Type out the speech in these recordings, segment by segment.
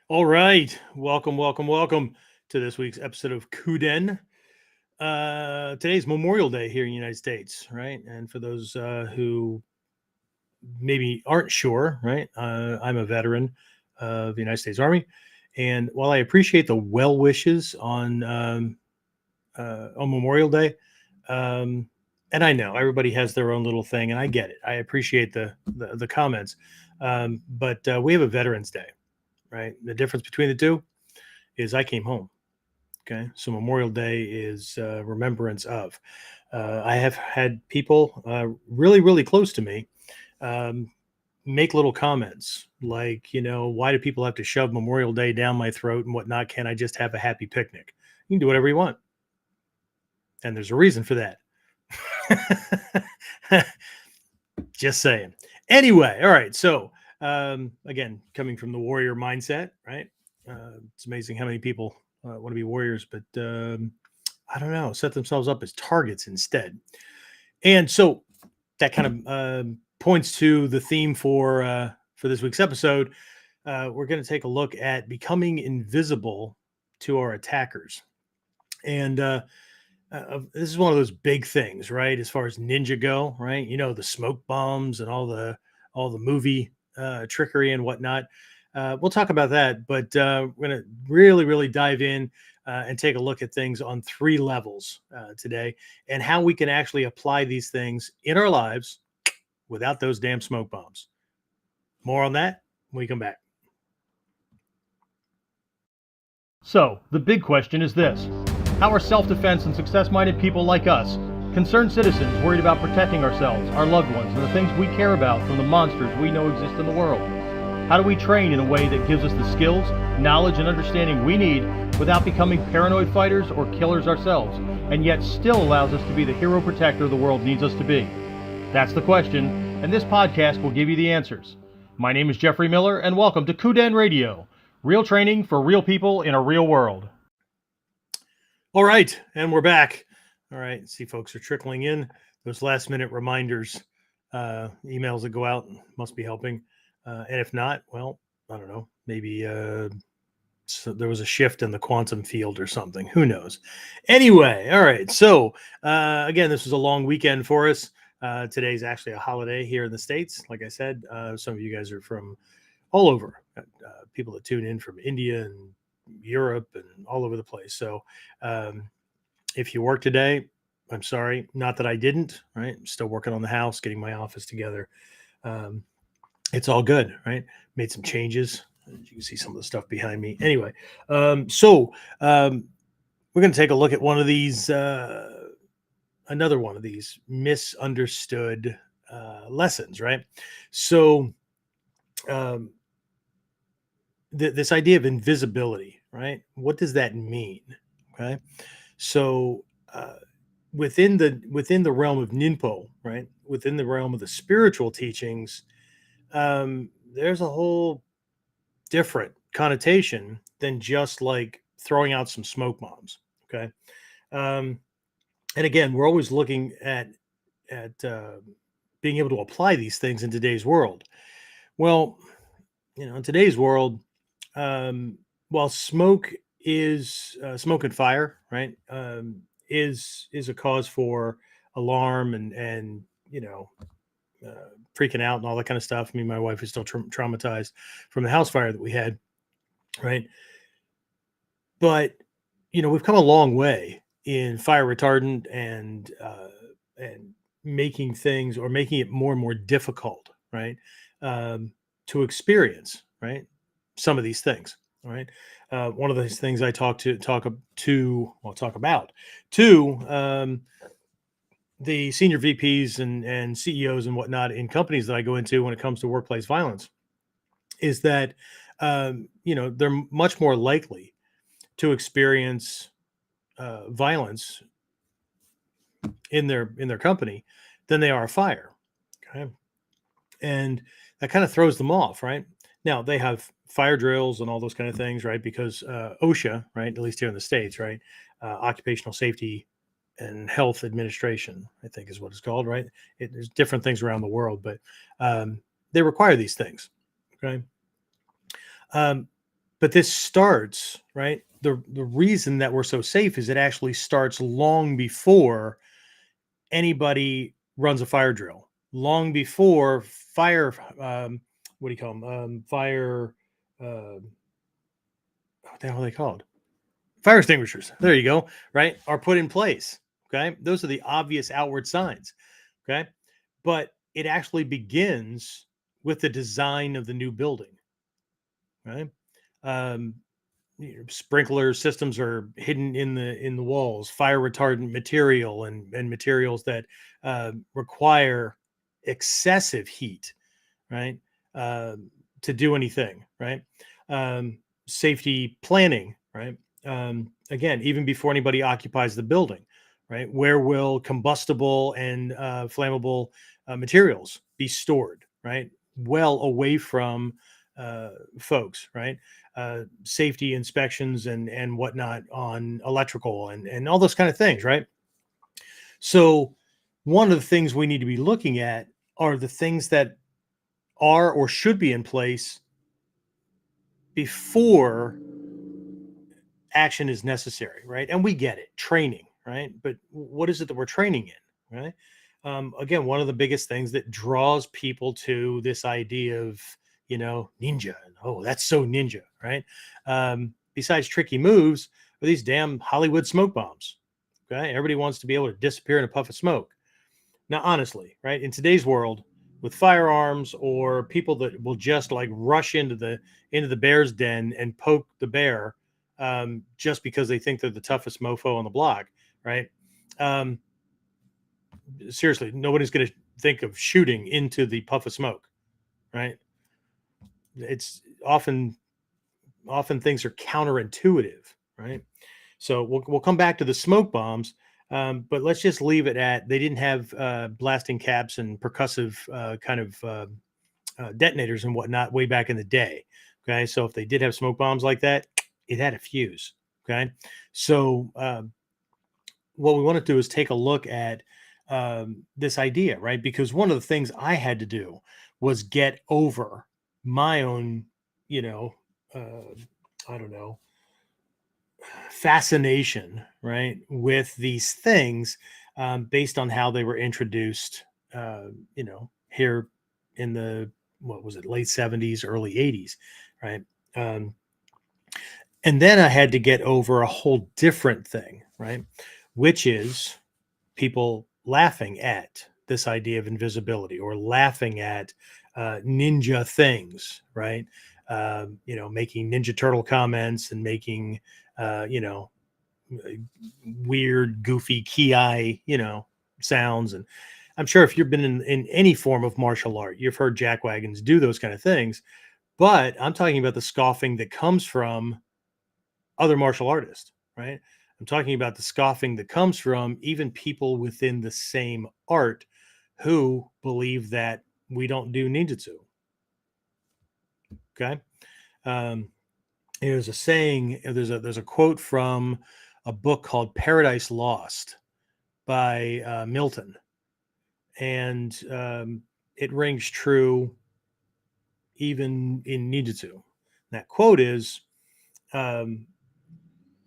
All right. Welcome to this week's episode of KUDEN. Today's Memorial Day here in the United States, right? And for those who maybe aren't sure, right? I'm a veteran of the United States Army. And while I appreciate the well wishes on Memorial Day, um, and I know everybody has their own little thing, and I get it. I appreciate the comments. But we have a Veterans Day, right? The difference between the two is I came home. Okay, so Memorial Day is remembrance of. I have had people really close to me um, make little comments like, why do people have to shove Memorial Day down my throat and whatnot? Can't I just have a happy picnic? You can do whatever you want, and there's a reason for that. Just saying. Anyway, all right. So again, coming from the warrior mindset, right? It's amazing how many people want to be warriors, but I don't know, set themselves up as targets instead. And so that kind of points to the theme for this week's episode. We're going to take a look at becoming invisible to our attackers, and this is one of those big things, right? As far as ninja go, right? The smoke bombs and all the movie trickery and whatnot. We'll talk about that, but we're going to really dive in and take a look at things on three levels today, and how we can actually apply these things in our lives without those damn smoke bombs. More on that when we come back. So, the big question is this: how are self-defense and success-minded people like us, concerned citizens worried about protecting ourselves, our loved ones, and the things we care about from the monsters we know exist in the world? How do we train in a way that gives us the skills, knowledge, and understanding we need without becoming paranoid fighters or killers ourselves, and yet still allows us to be the hero protector the world needs us to be? That's the question, and this podcast will give you the answers. My name is Jeffrey Miller, and welcome to KUDEN Radio, real training for real people in a real world. All right, and we're back. All right, see, folks are trickling in. Those last-minute reminders, emails that go out must be helping. And if not, well, I don't know. Maybe so there was a shift in the quantum field or something. Who knows? Anyway, all right. So again, this was a long weekend for us. Today's actually a holiday here in the States. Like I said, some of you guys are from all over. People that tune in from India and Europe and all over the place. So if you work today, I'm sorry. Not that I didn't. Right, I'm still working on the house, getting my office together. It's all good, right? Made some changes. You can see some of the stuff behind me. Anyway, so we're going to take a look at one of these, another one of these misunderstood lessons, right? So this idea of invisibility, right? What does that mean? Okay, so within the realm of Ninpo, right? Within the realm of the spiritual teachings, there's a whole different connotation than just like throwing out some smoke bombs. Okay. Um, and again, we're always looking at being able to apply these things in today's world. Well, in today's world, while smoke and fire, right, is a cause for alarm and freaking out and all that kind of stuff. I mean, my wife is still traumatized from the house fire that we had, right? But we've come a long way in fire retardant and making things, or making it more and more difficult, right, to experience, right, some of these things. Right. One of those things I talk about to the senior VPs and CEOs and whatnot in companies that I go into when it comes to workplace violence is that they're much more likely to experience violence in their company than they are a fire. Okay, and that kind of throws them off. Right, now they have fire drills and all those kind of things, right? Because OSHA, right, at least here in the States, right, Occupational Safety and Health Administration, I think is what it's called, right? There's different things around the world, but they require these things. Okay. But this starts, right? The reason that we're so safe is it actually starts long before anybody runs a fire drill, long before fire, what do you call them? Fire, what the hell are they called? Fire extinguishers. There you go. Right. Are put in place. Okay. Those are the obvious outward signs. Okay. But it actually begins with the design of the new building. Right. Um, sprinkler systems are hidden in the walls, fire retardant material and materials that require excessive heat, right? To do anything, right? Um, Safety planning, right? Again, even before anybody occupies the building, right? Where will combustible and flammable materials be stored, right? Well away from uh, folks, right? Safety inspections and whatnot on electrical and all those kind of things, right? So one of the things we need to be looking at are the things that are or should be in place before action is necessary, right? And we get it, training, right? But what is it that we're training in, right? Again, one of the biggest things that draws people to this idea of, ninja, and oh, that's so ninja, right? Besides tricky moves, are these damn Hollywood smoke bombs. Okay, everybody wants to be able to disappear in a puff of smoke. Now, honestly, right, in today's world, with firearms or people that will just like rush into the bear's den and poke the bear just because they think they're the toughest mofo on the block, right? Um, Seriously, nobody's going to think of shooting into the puff of smoke, right? It's often things are counterintuitive, right? So we'll come back to the smoke bombs, but let's just leave it at they didn't have blasting caps and percussive kind of detonators and whatnot way back in the day. Okay, so if they did have smoke bombs like that, it had a fuse. Okay, so what we want to do is take a look at this idea, right? Because one of the things I had to do was get over my own, you know, uh, I don't know, fascination, right, with these things based on how they were introduced, here in the what was it, late 70s, early 80s, right? Um, and then I had to get over a whole different thing, right, which is people laughing at this idea of invisibility or laughing at ninja things, right? Making Ninja Turtle comments and making, uh, you know, weird, goofy ki, sounds. And I'm sure if you've been in any form of martial art, you've heard jackwagons do those kind of things. But I'm talking about the scoffing that comes from other martial artists, right? I'm talking about the scoffing that comes from even people within the same art who believe that we don't do ninjutsu. Okay. Um, there's a saying, there's a quote from a book called Paradise Lost by Milton, and it rings true even in ninjutsu. That quote is um,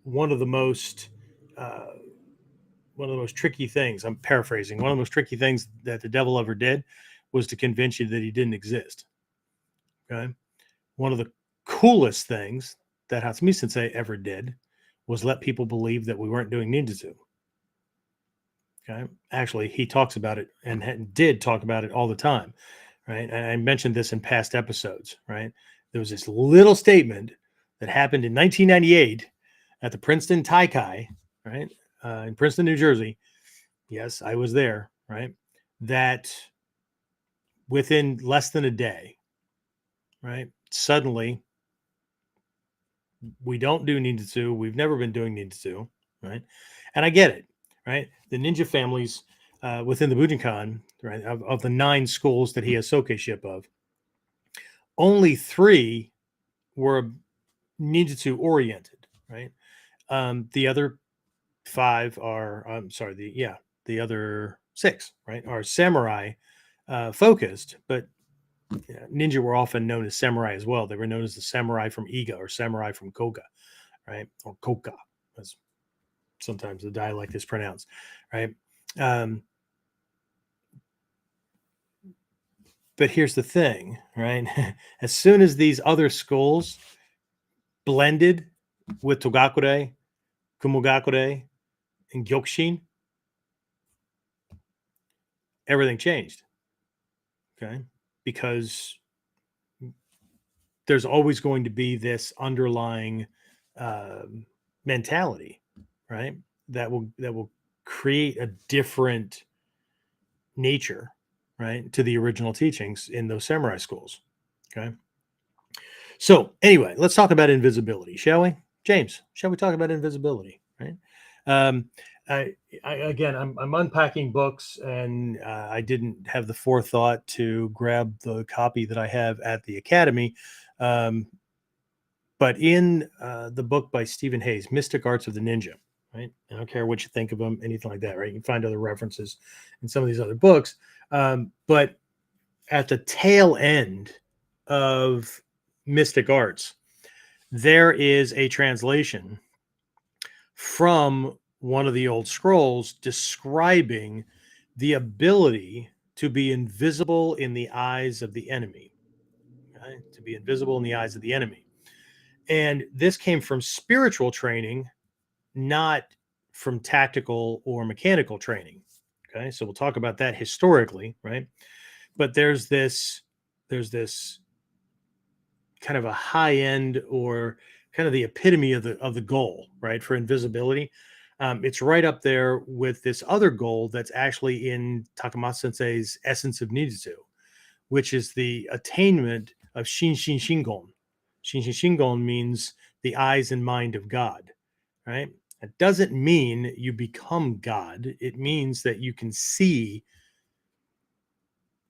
one of the most uh, one of the most tricky things. I'm paraphrasing. One of the most tricky things that the devil ever did was to convince you that he didn't exist. Okay. One of the coolest things that Hatsumi Sensei ever did was let people believe that we weren't doing ninjutsu. Okay. Actually, he talks about it and did talk about it all the time. Right. And I mentioned this in past episodes. Right. There was this little statement that happened in 1998 at the Princeton Taikai, right, in Princeton, New Jersey. Yes, I was there. Right. That within less than a day, right, suddenly we don't do ninjutsu. We've never been doing ninjutsu. Right. And I get it. Right. The ninja families within the Bujinkan, right, of the 9 schools that he has Sokeship of, only 3 were ninjutsu oriented, right? The other 5 are, I'm sorry, the other 6, right, are samurai focused, but ninja were often known as samurai as well. They were known as the samurai from Iga or samurai from Koga, right? Or Koka, as sometimes the dialect is pronounced, right? Um, but here's the thing, right? As soon as these other schools blended with Togakure, Kumogakure, and Gyokushin, everything changed, okay? Because there's always going to be this underlying mentality, right? That will create a different nature, right, to the original teachings in those samurai schools. Okay. So anyway, let's talk about invisibility, shall we? James, shall we talk about invisibility? Right. Um, again, I'm unpacking books, and I didn't have the forethought to grab the copy that I have at the academy. Um, but in the book by Stephen Hayes, Mystic Arts of the Ninja, right? I don't care what you think of them, anything like that, right? You can find other references in some of these other books. But at the tail end of Mystic Arts, there is a translation from one of the old scrolls describing the ability to be invisible in the eyes of the enemy, right? To be invisible in the eyes of the enemy. And this came from spiritual training, not from tactical or mechanical training. Okay. So we'll talk about that historically, right? But there's this kind of a high end or kind of the epitome of the goal, right? For invisibility. It's right up there with this other goal that's actually in Takamatsu Sensei's Essence of Ninjutsu, which is the attainment of Shin Shin Shingon. Shin Shin Shingon means the eyes and mind of God, right? It doesn't mean you become God. It means that you can see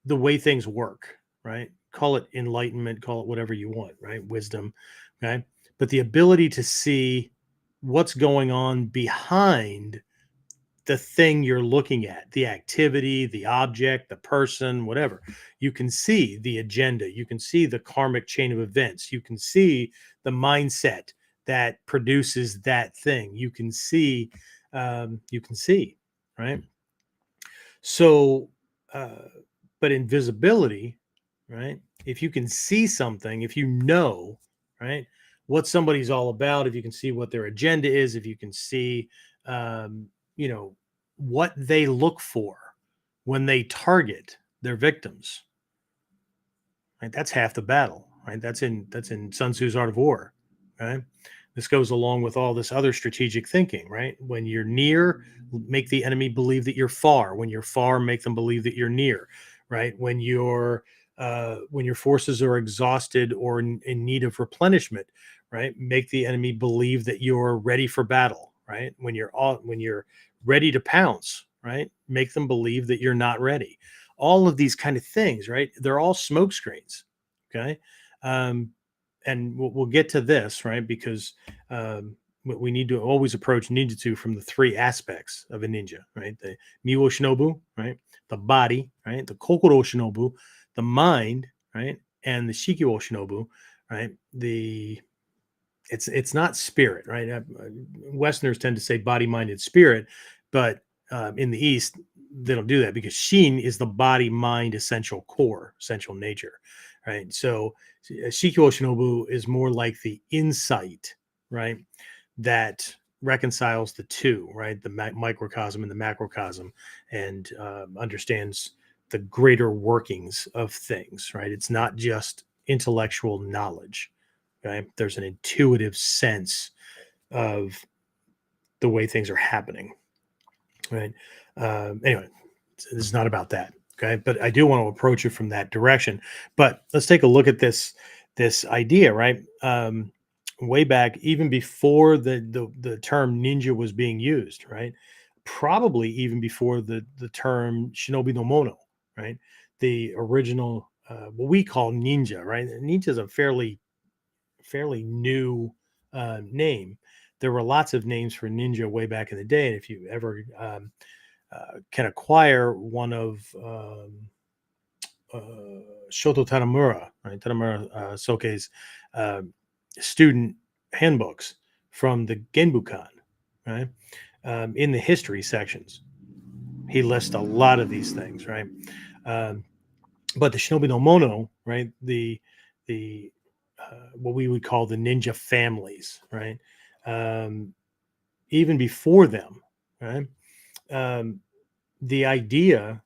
the way things work, right? Call it enlightenment, call it whatever you want, right? Wisdom, okay? But the ability to see what's going on behind the thing you're looking at, the activity, the object, the person, whatever. You can see the agenda, you can see the karmic chain of events, you can see the mindset that produces that thing. You can see, right? So, uh, but invisibility, right? If you can see something, if you know, right, what somebody's all about, if you can see what their agenda is, if you can see, um, you know, what they look for when they target their victims, right? That's half the battle, right? That's in Sun Tzu's Art of War, right? This goes along with all this other strategic thinking, right? When you're near, make the enemy believe that you're far. When you're far, make them believe that you're near, right? When your forces are exhausted or in need of replenishment, right? Make the enemy believe that you're ready for battle, right? When you're ready to pounce, right? Make them believe that you're not ready. All of these kind of things, right? They're all smoke screens. Okay. Um, and we'll get to this, right? Because we need to always approach ninjutsu from the three aspects of a ninja, right? The miwo shinobu, right? The body, right? The kokoro shinobu, the mind, right? And the shikiwo shinobu, right? It's not spirit, right? Westerners tend to say body, mind, and spirit, but in the East they don't do that because Shin is the body, mind, essential core, essential nature, right? So Shikyo Shinobu is more like the insight, right? That reconciles the two, right? The microcosm and the macrocosm, and understands the greater workings of things, right? It's not just intellectual knowledge. Okay. There's an intuitive sense of the way things are happening. Right. Anyway, this is not about that. Okay. But I do want to approach it from that direction. But let's take a look at this idea, right? Way back, even before the term ninja was being used, right? Probably even before the term shinobi no mono, right? The original, what we call ninja, right? Ninja is a fairly new name. There were lots of names for ninja way back in the day, and if you ever can acquire one of Shoto Tanamura, right? Tanamura Soke's uh, student handbooks from the Genbukan, right? In the history sections, he lists a lot of these things, right? Um, but the Shinobi no Mono, right? The what we would call the ninja families, right? Um, Even before them, right? Um, the idea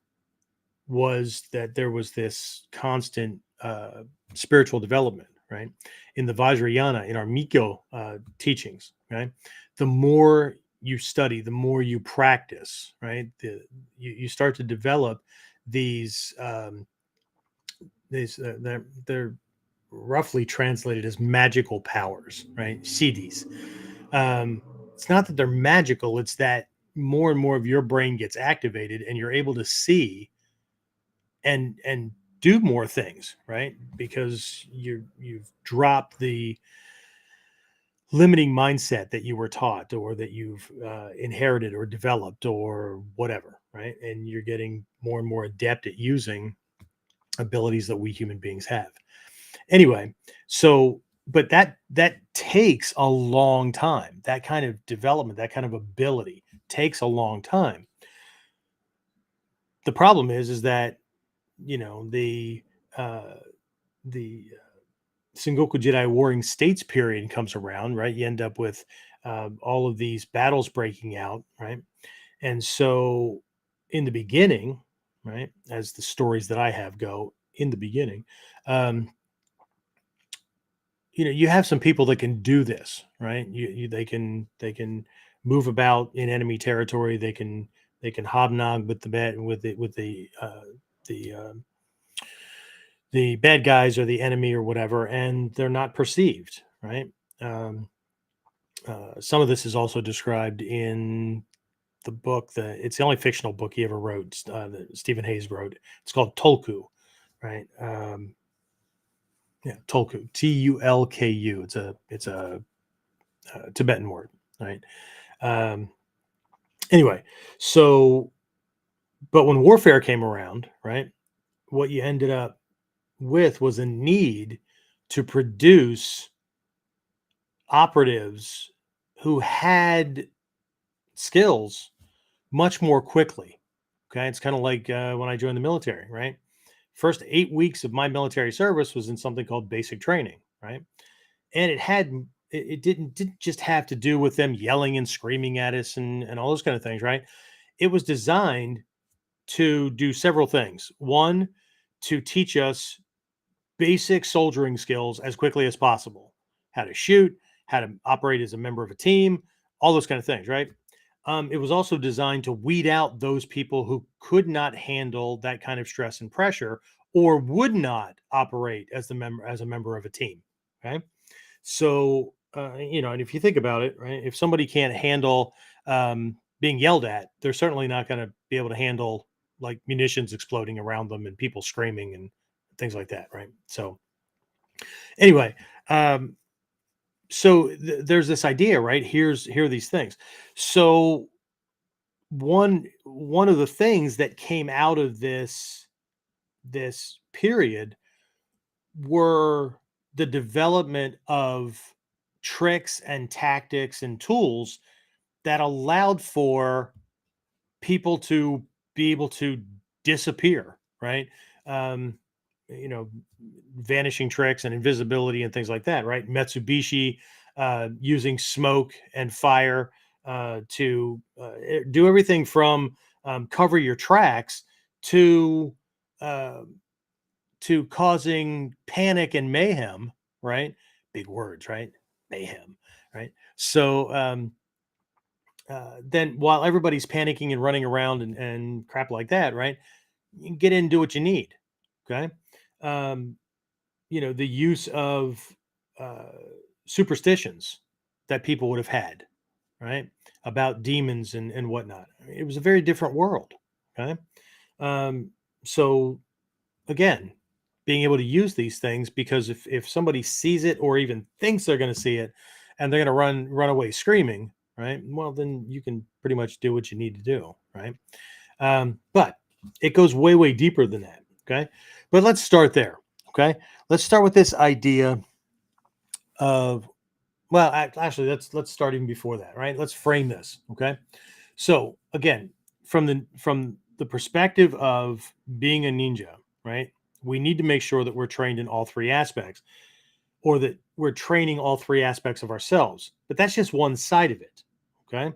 was that there was this constant spiritual development, right? In the Vajrayana, in our Mikyo teachings, right? The more you study, the more you practice, right? You start to develop these they're roughly translated as magical powers, right? Siddhis. It's not that they're magical; it's that more and more of your brain gets activated, and you're able to see and do more things, right? Because you've dropped the limiting mindset that you were taught or that you've inherited or developed or whatever, right? And you're getting more and more adept at using abilities that we human beings have. Anyway, so but that takes a long time. That kind of development, that kind of ability takes a long time. The problem is that you know uh, the Sengoku Jedi Warring States period comes around, right? You end up with all of these battles breaking out, right? And so, in the beginning, right, as the stories that I have go, in the beginning, um, you have some people that can do this, right? They can move about in enemy territory. They can hobnob with the bad the bad guys or the enemy or whatever, and they're not perceived, right? Um, some of this is also described in the book. It's the only fictional book he ever wrote. That Stephen Hayes wrote. It's called Tolku, right? Yeah, Tolku, Tulku. It's a Tibetan word, right? Um, anyway, so but when warfare came around, right, what you ended up with was a need to produce operatives who had skills much more quickly. Okay, it's kind of like when I joined the military, right? First 8 weeks of my military service was in something called basic training, right? And it didn't just have to do with them yelling and screaming at us and all those kind of things, right? It was designed to do several things. One, to teach us basic soldiering skills as quickly as possible, how to shoot, how to operate as a member of a team, all those kind of things, right? It was also designed to weed out those people who could not handle that kind of stress and pressure or would not operate as a member of a team. Okay, so and if you think about it, right, if somebody can't handle being yelled at, they're certainly not going to be able to handle like munitions exploding around them and people screaming and things like that, right? So anyway, um, there's this idea, right? Here are these things. So one of the things that came out of this period were the development of tricks and tactics and tools that allowed for people to be able to disappear, right? Um, you know, vanishing tricks and invisibility and things like that, right? Mitsubishi using smoke and fire to do everything from cover your tracks to uh, to causing panic and mayhem, right? Big words, right? Mayhem, right? So then while everybody's panicking and running around and crap like that, right? You can get in and do what you need. Okay. Um, the use of uh, superstitions that people would have had, right? About demons and whatnot. I mean, it was a very different world. Okay. Um, so again, being able to use these things because if somebody sees it or even thinks they're going to see it and they're going to run away screaming, right? Well, then you can pretty much do what you need to do, right? But it goes way deeper than that. Okay. But let's start there. Okay. Let's start with this idea of, well, actually, let's start even before that, right? Let's frame this. Okay. So again, from the perspective of being a ninja, right? We need to make sure that we're trained in all three aspects, or that we're training all three aspects of ourselves. But that's just one side of it. Okay.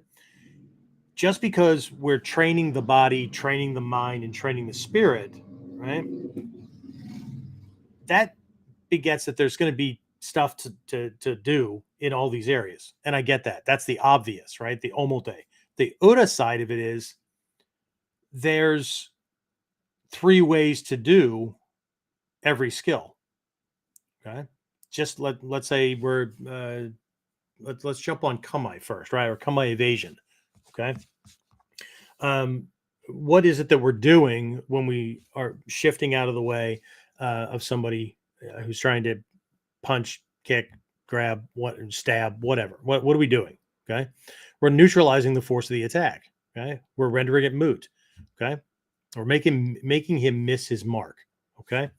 Just because we're training the body, training the mind, and training the spirit, right? That begets that there's going to be stuff to do in all these areas. And I get that. That's the obvious, right? The omote. The uta side of it is there's three ways to do every skill. Okay. Just let's say we're let's jump on kamai first, right? Or kamai evasion. Okay. Um, what is it that we're doing when we are shifting out of the way of somebody who's trying to punch, kick, grab, stab, whatever? What are we doing? Okay. We're neutralizing the force of the attack. Okay. We're rendering it moot. Okay. We're making him miss his mark. Okay.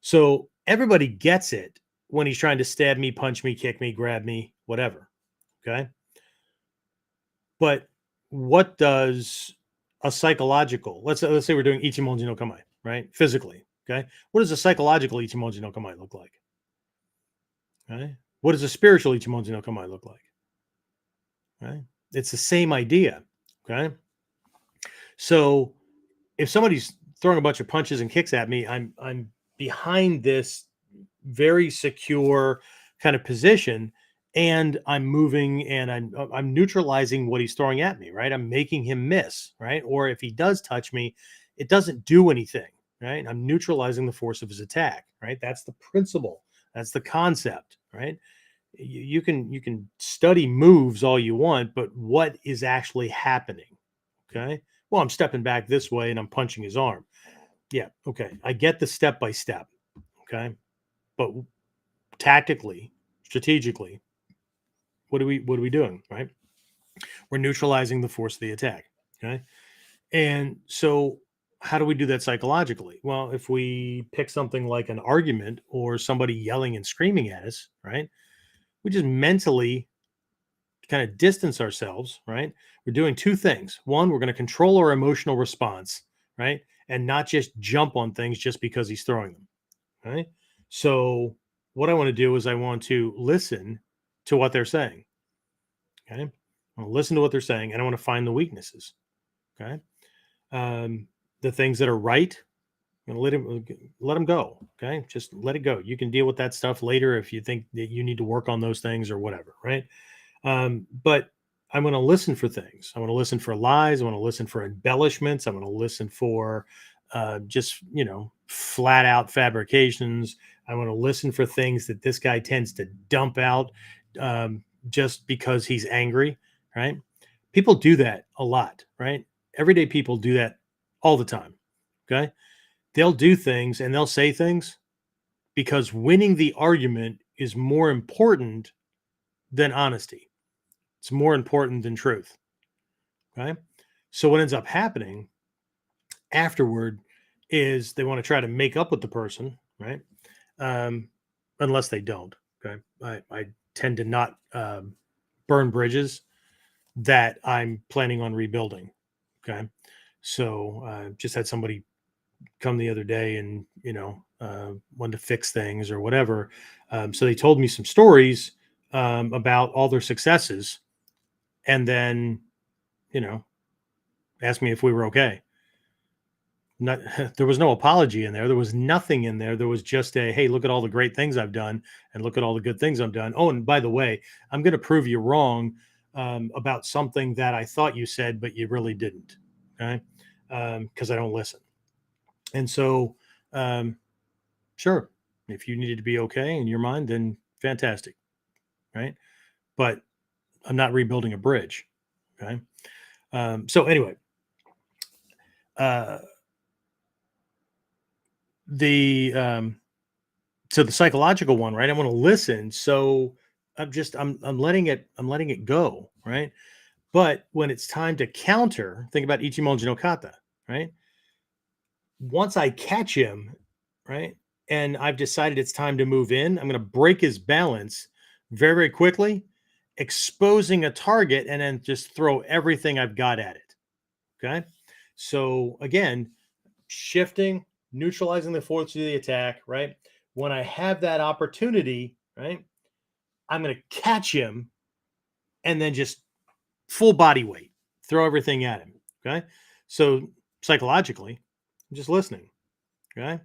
So everybody gets it when he's trying to stab me, punch me, kick me, grab me, whatever. Okay. But what does a psychological, let's say we're doing Ichimonji no Kamae, right? Physically. Okay. What does a psychological Ichimonji no Kamae look like? Okay. What does a spiritual Ichimonji no Kamae look like? Right. It's the same idea. Okay. So if somebody's throwing a bunch of punches and kicks at me, I'm behind this very secure kind of position, and I'm moving, and I'm neutralizing what he's throwing at me, right? I'm making him miss, right? Or if he does touch me, it doesn't do anything, right? I'm neutralizing the force of his attack, right? That's the principle. That's the concept, right? You can study moves all you want, but what is actually happening? Okay. Well, I'm stepping back this way and I'm punching his arm. Yeah. Okay. I get the step by step. Okay. But tactically, strategically, what are we doing? Right. We're neutralizing the force of the attack. Okay. And so how do we do that psychologically? Well, if we pick something like an argument or somebody yelling and screaming at us, right? We just mentally kind of distance ourselves, right? We're doing two things. One, we're going to control our emotional response, right? And not just jump on things just because he's throwing them, right? So, what I want to do is I want to listen to what they're saying, okay? I want to listen to what they're saying, and I want to find the weaknesses, okay? Um, the things that are right, I'm going to let him go, okay? Just let it go. You can deal with that stuff later if you think that you need to work on those things or whatever, right? But I'm going to listen for things. I want to listen for lies. I want to listen for embellishments. I want to listen for just, flat out fabrications. I want to listen for things that this guy tends to dump out just because he's angry, right? People do that a lot, right? Everyday people do that all the time. Okay. They'll do things and they'll say things because winning the argument is more important than honesty. It's more important than truth. Okay. So what ends up happening afterward is they want to try to make up with the person, right? Um, unless they don't. Okay. I tend to not burn bridges that I'm planning on rebuilding. Okay. So just had somebody come the other day and, wanted to fix things or whatever. So they told me some stories about all their successes, and then, you know, asked me if we were okay. Not there was no apology in there. There was nothing in there. There was just a, hey, look at all the great things I've done and look at all the good things I've done. Oh, and by the way, I'm going to prove you wrong about something that I thought you said, but you really didn't. Okay. Because I don't listen. And so, um, sure, if you needed to be okay in your mind, then fantastic. Right. But I'm not rebuilding a bridge. Okay. So anyway, uh, the so the psychological one, right? I want to listen. So I'm letting it go, right? But when it's time to counter, think about Ichimonji no kata, right? Once I catch him, right, and I've decided it's time to move in, I'm going to break his balance very, very quickly, exposing a target, and then just throw everything I've got at it. Okay. So again, shifting, neutralizing the force of the attack, right? When I have that opportunity, right, I'm going to catch him and then just full body weight, throw everything at him. Okay. So psychologically, I'm just listening. Okay.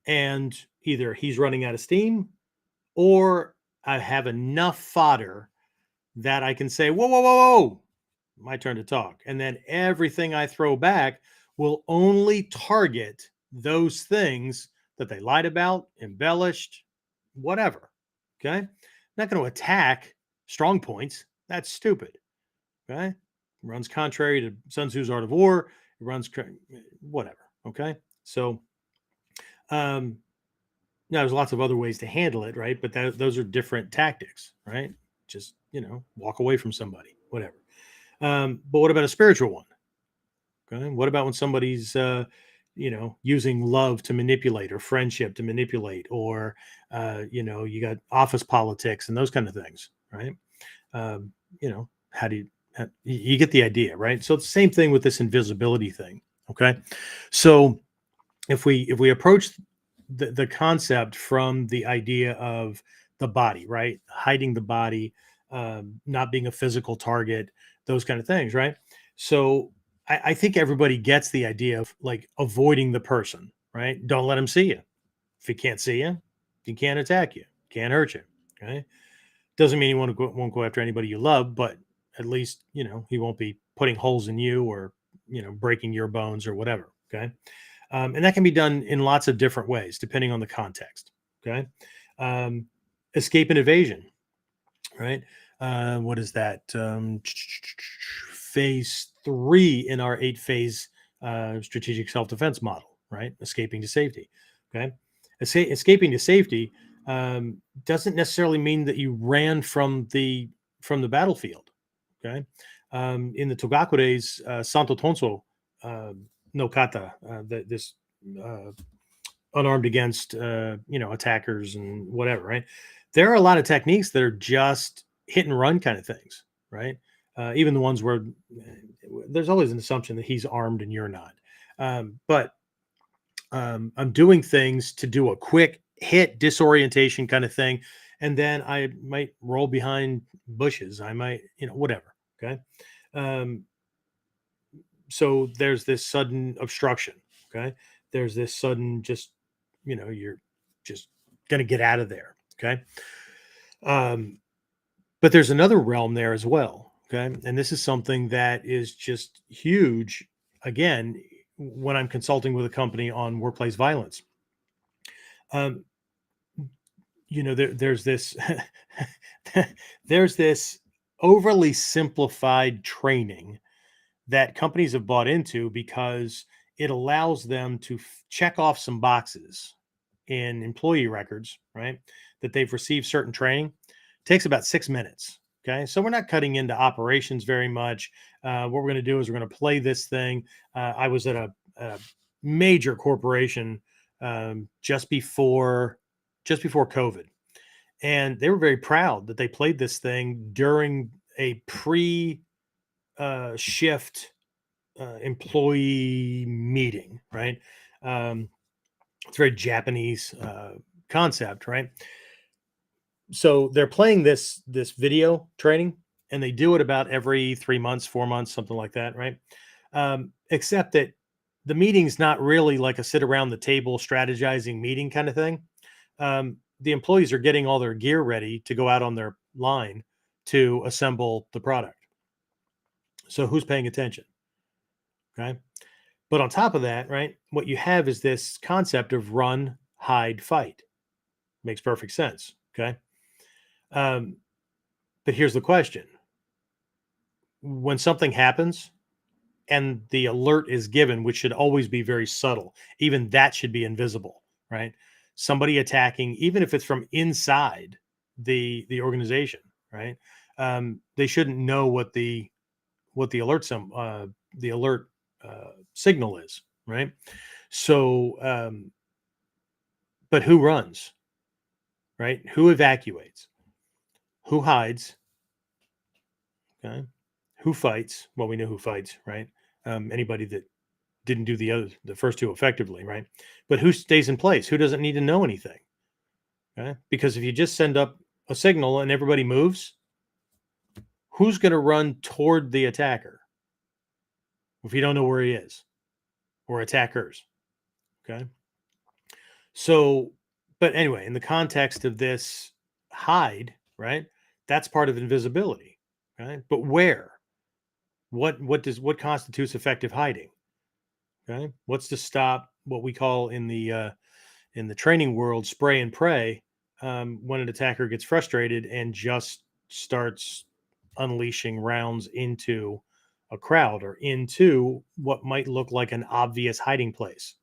And either he's running out of steam or I have enough fodder that I can say, whoa, whoa, whoa, whoa, my turn to talk. And then everything I throw back will only target those things that they lied about, embellished, whatever. Okay. Not going to attack strong points. That's stupid. Okay. Runs contrary to Sun Tzu's Art of War. It runs whatever. Okay. So, now there's lots of other ways to handle it, right? But those are different tactics, right? Just, walk away from somebody, whatever. But what about a spiritual one? Okay. What about when somebody's, using love to manipulate or friendship to manipulate, or, you got office politics and those kind of things, right? Um, how do you get the idea, right? So it's the same thing with this invisibility thing. Okay. So if we approach the concept from the idea of the body, right? Hiding the body, not being a physical target, those kind of things, right? So I think everybody gets the idea of like avoiding the person, right? Don't let him see you. If he can't see you, he can't attack you, can't hurt you. Okay. Doesn't mean he won't go after anybody you love, but at least, he won't be putting holes in you or, breaking your bones or whatever. Okay. And that can be done in lots of different ways, depending on the context. Okay. Um, Escape and evasion, right? What is that? Phase 3 in our 8-phase strategic self defense model, right? Escaping to safety. Okay. Escaping to safety doesn't necessarily mean that you ran from the battlefield. Okay. In the Togakure's Santo Tonso uh, no kata, this uh, unarmed against attackers and whatever, right? There are a lot of techniques that are just hit and run kind of things, right? Even the ones where there's always an assumption that he's armed and you're not. But I'm doing things to do a quick hit disorientation kind of thing, and then I might roll behind bushes. I might, whatever. Okay. Um, so there's this sudden obstruction. Okay. There's this sudden just, you're just going to get out of there. Okay. Um, but there's another realm there as well. Okay. And this is something that is just huge. Again, when I'm consulting with a company on workplace violence, um, there's this, there's this overly simplified training that companies have bought into because it allows them to check off some boxes in employee records, right? That they've received certain training. Takes about 6 minutes. Okay. So we're not cutting into operations very much. What we're going to do is we're going to play this thing. I was at a major corporation just before COVID. And they were very proud that they played this thing during a pre shift employee meeting, right? Um, it's a very Japanese concept, right? So they're playing this video training, and they do it about every 3 months, 4 months, something like that, right? Except that the meeting's not really like a sit around the table strategizing meeting kind of thing. The employees are getting all their gear ready to go out on their line to assemble the product. So who's paying attention? Okay. But on top of that, right, what you have is this concept of run, hide, fight. Makes perfect sense. Okay. Um, but here's the question: when something happens and the alert is given, which should always be very subtle, even that should be invisible, right? Somebody attacking, even if it's from inside the organization, right? They shouldn't know what the alert signal is. right? So, but who runs, right? Who evacuates? Who hides? Okay. Who fights? Well, we know who fights, right? Anybody that didn't do the first two effectively, right? But who stays in place? Who doesn't need to know anything? Okay. Because if you just send up a signal and everybody moves, who's going to run toward the attacker if you don't know where he is or attackers? Okay. So, but anyway, in the context of this hide, right? That's part of invisibility, right? But where? What constitutes effective hiding? Okay. What's to stop what we call in the training world spray and pray when an attacker gets frustrated and just starts unleashing rounds into a crowd or into what might look like an obvious hiding place.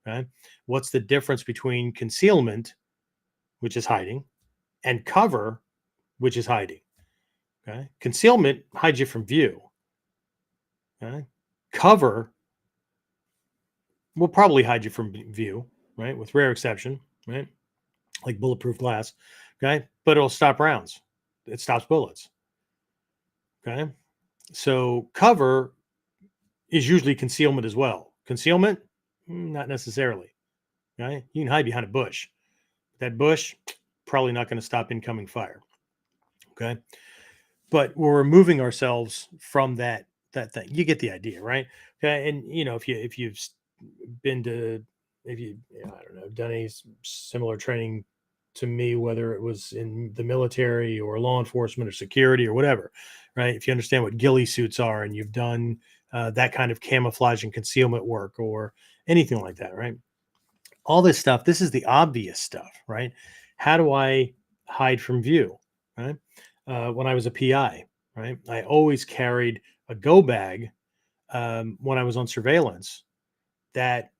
Okay. What's the difference between concealment, which is hiding, and cover, which is hiding? Okay. Concealment hides you from view. Okay. Cover will probably hide you from view, right? With rare exception, right? Like bulletproof glass. Okay. But it'll stop rounds. It stops bullets. Okay. So cover is usually concealment as well. Concealment, not necessarily. Okay. You can hide behind a bush. That bush, probably not going to stop incoming fire. Okay. But we're removing ourselves from that thing. You get the idea, right? Okay. And if you've been to if you I don't know done any similar training to me, whether it was in the military or law enforcement or security or whatever, right? If you understand what ghillie suits are and you've done that kind of camouflage and concealment work or anything like that, right? All this stuff, this is the obvious stuff, right? How do I hide from view, right? When I was a PI, right? I always carried a go bag when I was on surveillance that,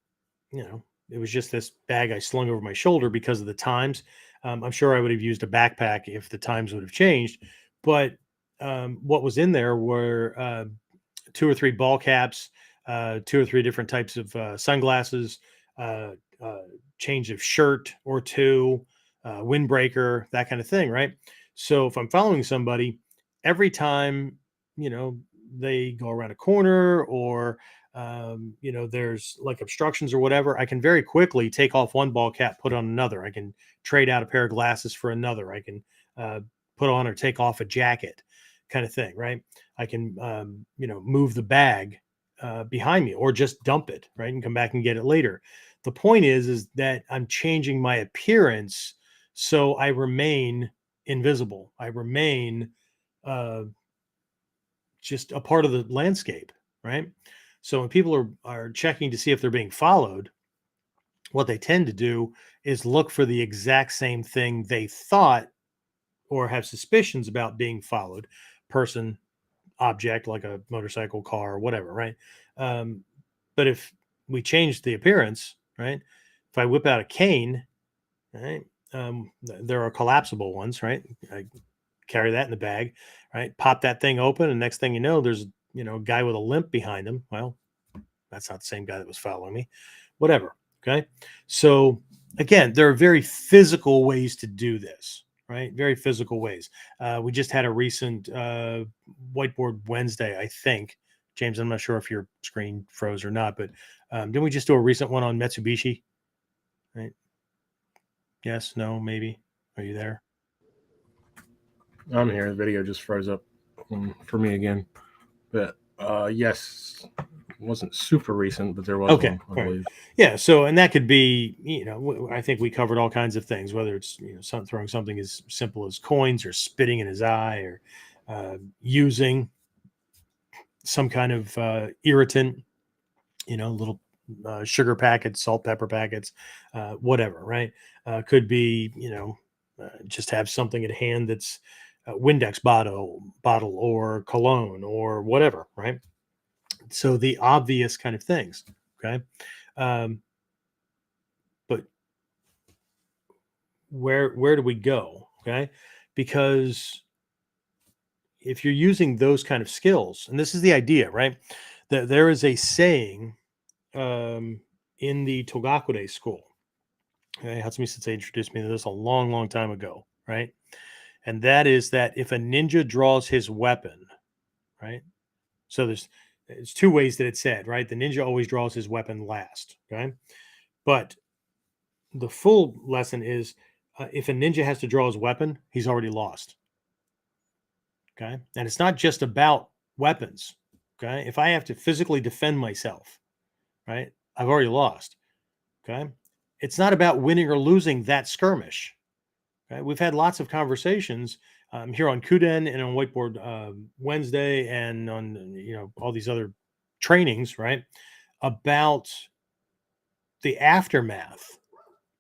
it was just this bag I slung over my shoulder because of the times. I'm sure I would have used a backpack if the times would have changed. But what was in there were two or three ball caps, two or three different types of sunglasses, uh, uh, change of shirt or two, windbreaker, that kind of thing, right? So if I'm following somebody, every time, you know, they go around a corner or there's like obstructions or whatever, I can very quickly take off one ball cap, put on another. I can trade out a pair of glasses for another. I can uh, put on or take off a jacket, kind of thing, right? I can, move the bag behind me or just dump it, right, and come back and get it later. The point is that I'm changing my appearance so I remain invisible. I remain uh, just a part of the landscape, right? So when people are checking to see if they're being followed, what they tend to do is look for the exact same thing they thought or have suspicions about being followed, person, object like a motorcycle, car, or whatever, right? Um, but if we change the appearance, right? If I whip out a cane, right? There are collapsible ones, right? I carry that in the bag, right? Pop that thing open, and next thing you know, there's a guy with a limp behind him. Well, that's not the same guy that was following me. Whatever. Okay. So again, there are very physical ways to do this, right? Very physical ways. We just had a recent whiteboard Wednesday, I think. James, I'm not sure if your screen froze or not, but didn't we just do a recent one on Mitsubishi? Right? Yes, no, maybe. Are you there? I'm here. The video just froze up for me again. But yes, it wasn't super recent, but there was Okay. one, I All right. believe. Yeah. So, and that could be, I think we covered all kinds of things, whether it's, throwing something as simple as coins or spitting in his eye or using some kind of irritant, little sugar packets, salt, pepper packets, whatever, right? Could be, just have something at hand that's a Windex bottle or cologne or whatever, right? So the obvious kind of things. Okay. Um, but where do we go? Okay. Because if you're using those kind of skills, and this is the idea, right? That there is a saying in the Togakure school. Okay, Hatsumi Sensei introduced me to this a long, long time ago, right? And that is that if a ninja draws his weapon, right? So there's two ways that it's said, right? The ninja always draws his weapon last, okay? But the full lesson is if a ninja has to draw his weapon, he's already lost, okay? And it's not just about weapons, okay? If I have to physically defend myself, right, I've already lost, okay? It's not about winning or losing that skirmish. Okay? We've had lots of conversations here on KUDEN and on Whiteboard Wednesday and on all these other trainings, right, about the aftermath,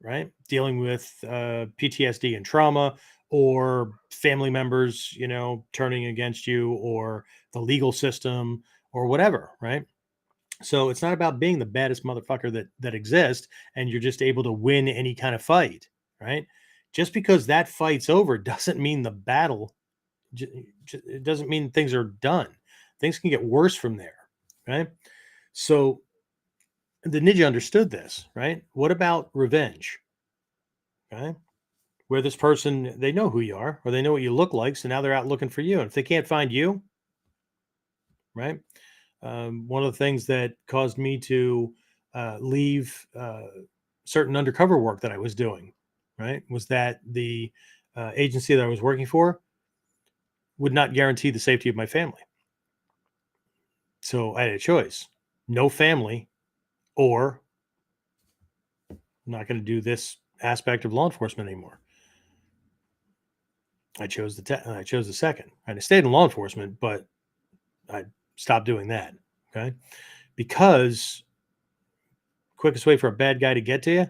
right, dealing with PTSD and trauma, or family members, turning against you, or the legal system, or whatever, right? So it's not about being the baddest motherfucker that exists and you're just able to win any kind of fight, right? Just because that fight's over doesn't mean the battle. It doesn't mean things are done. Things can get worse from there, right? So the ninja understood this, right? What about revenge? Okay, where this person, they know who you are, or they know what you look like, so now they're out looking for you, and if they can't find you, right? One of the things that caused me to leave certain undercover work that I was doing, right, was that the agency that I was working for would not guarantee the safety of my family. So I had a choice: no family, or I'm not going to do this aspect of law enforcement anymore. I chose the second, and I stayed in law enforcement, but I stopped doing that. Okay, because quickest way for a bad guy to get to you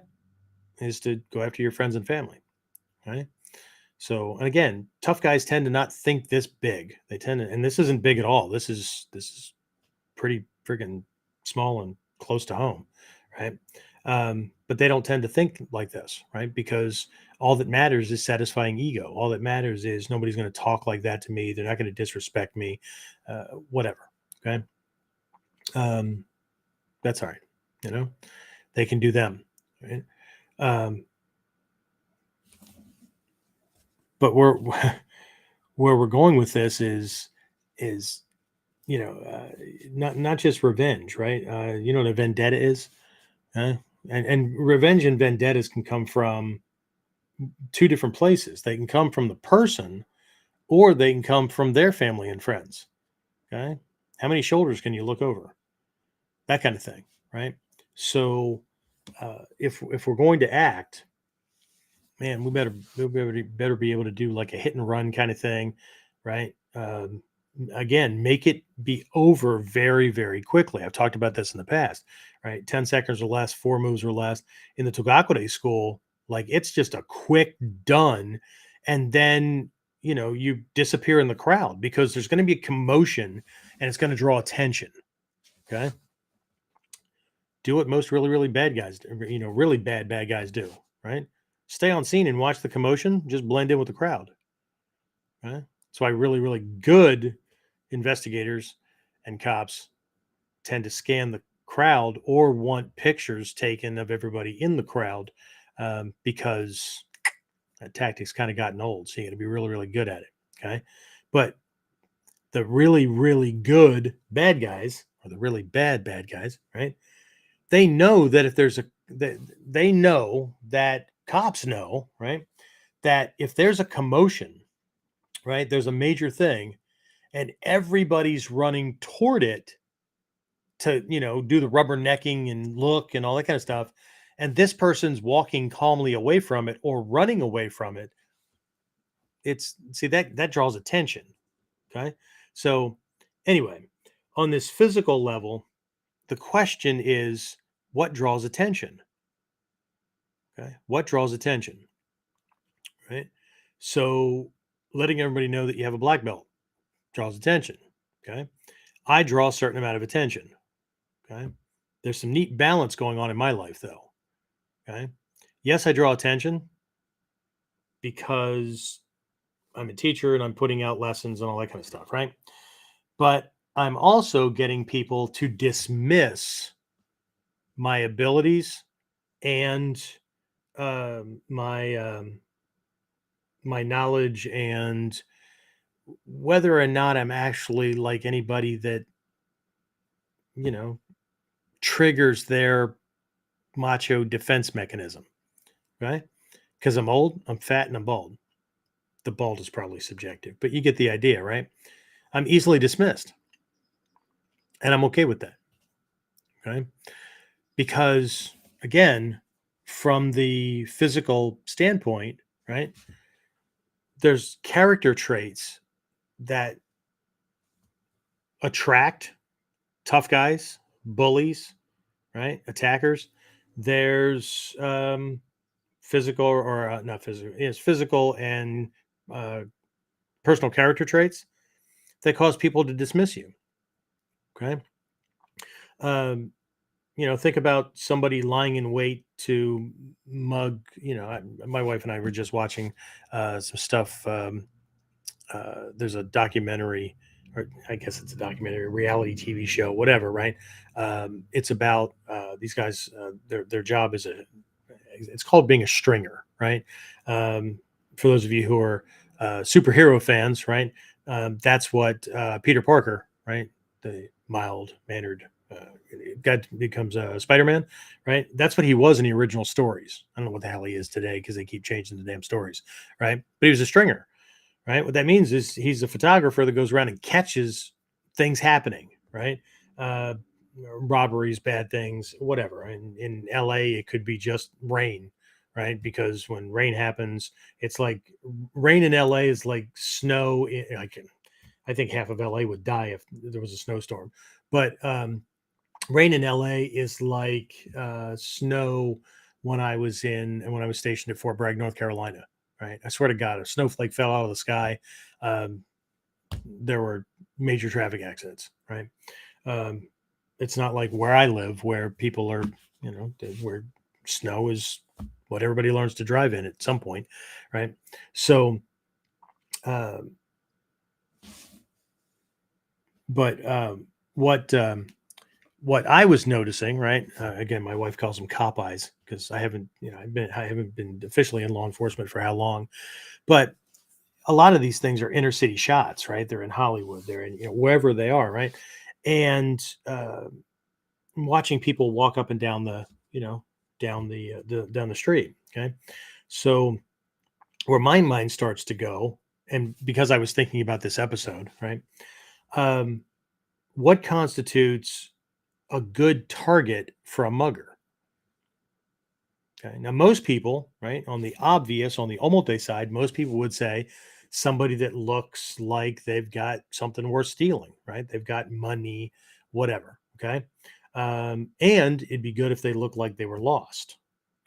is to go after your friends and family. Right. So, and again, tough guys tend to not think this big. They tend to, and this isn't big at all. This is pretty freaking small and close to home, right? But they don't tend to think like this, right? Because all that matters is satisfying ego. All that matters is nobody's going to talk like that to me. They're not going to disrespect me, whatever. Okay, um, that's all right. They can do them, right? Um, but where we're going with this is not just revenge, right? You know what a vendetta is, and revenge and vendettas can come from two different places. They can come from the person, or they can come from their family and friends. Okay, how many shoulders can you look over? That kind of thing, right? So if we're going to act, man, we better be able to do like a hit and run kind of thing, right? Again, make it be over very, very quickly. I've talked about this in the past, right? 10 seconds or less, 4 moves or less. In the Togakure school, like it's just a quick done, and then you disappear in the crowd because there's going to be a commotion and it's going to draw attention. Okay, do what most really, really bad guys do, really bad guys do, right? Stay on scene and watch the commotion, just blend in with the crowd. Right? That's why really, really good investigators and cops tend to scan the crowd or want pictures taken of everybody in the crowd, because that tactic's kind of gotten old. So you got to be really, really good at it. Okay. But the really, really good bad guys, or the really bad guys, right? They know that if there's they know that cops know, right, that if there's a commotion, right, there's a major thing, and everybody's running toward it to do the rubbernecking and look and all that kind of stuff, and this person's walking calmly away from it or running away from it, that draws attention. Okay, so anyway, on this physical level, the question is, what draws attention? Okay, what draws attention? Right, so letting everybody know that you have a black belt draws attention. Okay, I draw a certain amount of attention. Okay, there's some neat balance going on in my life, though. Okay, yes, I draw attention because I'm a teacher and I'm putting out lessons and all that kind of stuff, right? But I'm also getting people to dismiss my abilities and my my knowledge, and whether or not I'm actually like anybody that, you know, triggers their macho defense mechanism, right? Because I'm old, I'm fat, and I'm bald. The bald is probably subjective, but you get the idea, right? I'm easily dismissed, and I'm okay with that, okay? Because again, from the physical standpoint, right? There's character traits that attract tough guys, bullies, right? Attackers. There's physical or not physical, yes, physical and uh, personal character traits that cause people to dismiss you. Okay. Um, think about somebody lying in wait to mug. My wife and I were just watching some stuff. There's a documentary, or I guess it's a documentary, reality TV show, whatever, right? It's about these guys. Their job is it's called being a stringer, right? For those of you who are superhero fans, right? That's what Peter Parker, right? The mild mannered guy becomes Spider-Man, right? That's what he was in the original stories. I don't know what the hell he is today because they keep changing the damn stories, right? But he was a stringer, right? What that means is he's a photographer that goes around and catches things happening, right? Uh, Robberies, bad things, whatever. And in LA, it could be just rain, right? Because when rain happens, it's like rain in LA is like snow. I think half of LA would die if there was a snowstorm. But rain in LA is like snow when I was stationed at Fort Bragg, North Carolina. Right, I swear to God, a snowflake fell out of the sky. Um, there were major traffic accidents. Right, um, it's not like where I live, where people are, where snow is what everybody learns to drive in at some point. Right, so, um, but what I was noticing, right? Again, my wife calls them cop eyes because I haven't been officially in law enforcement for how long, but a lot of these things are inner city shots, right? They're in Hollywood, they're in wherever they are, right? And watching people walk up and down down the street. Okay, so where my mind starts to go, and because I was thinking about this episode, right? Um, what constitutes a good target for a mugger? Okay. Now, most people, right, on the obvious, on the omote side, most people would say somebody that looks like they've got something worth stealing, right? They've got money, whatever. Okay. And it'd be good if they look like they were lost.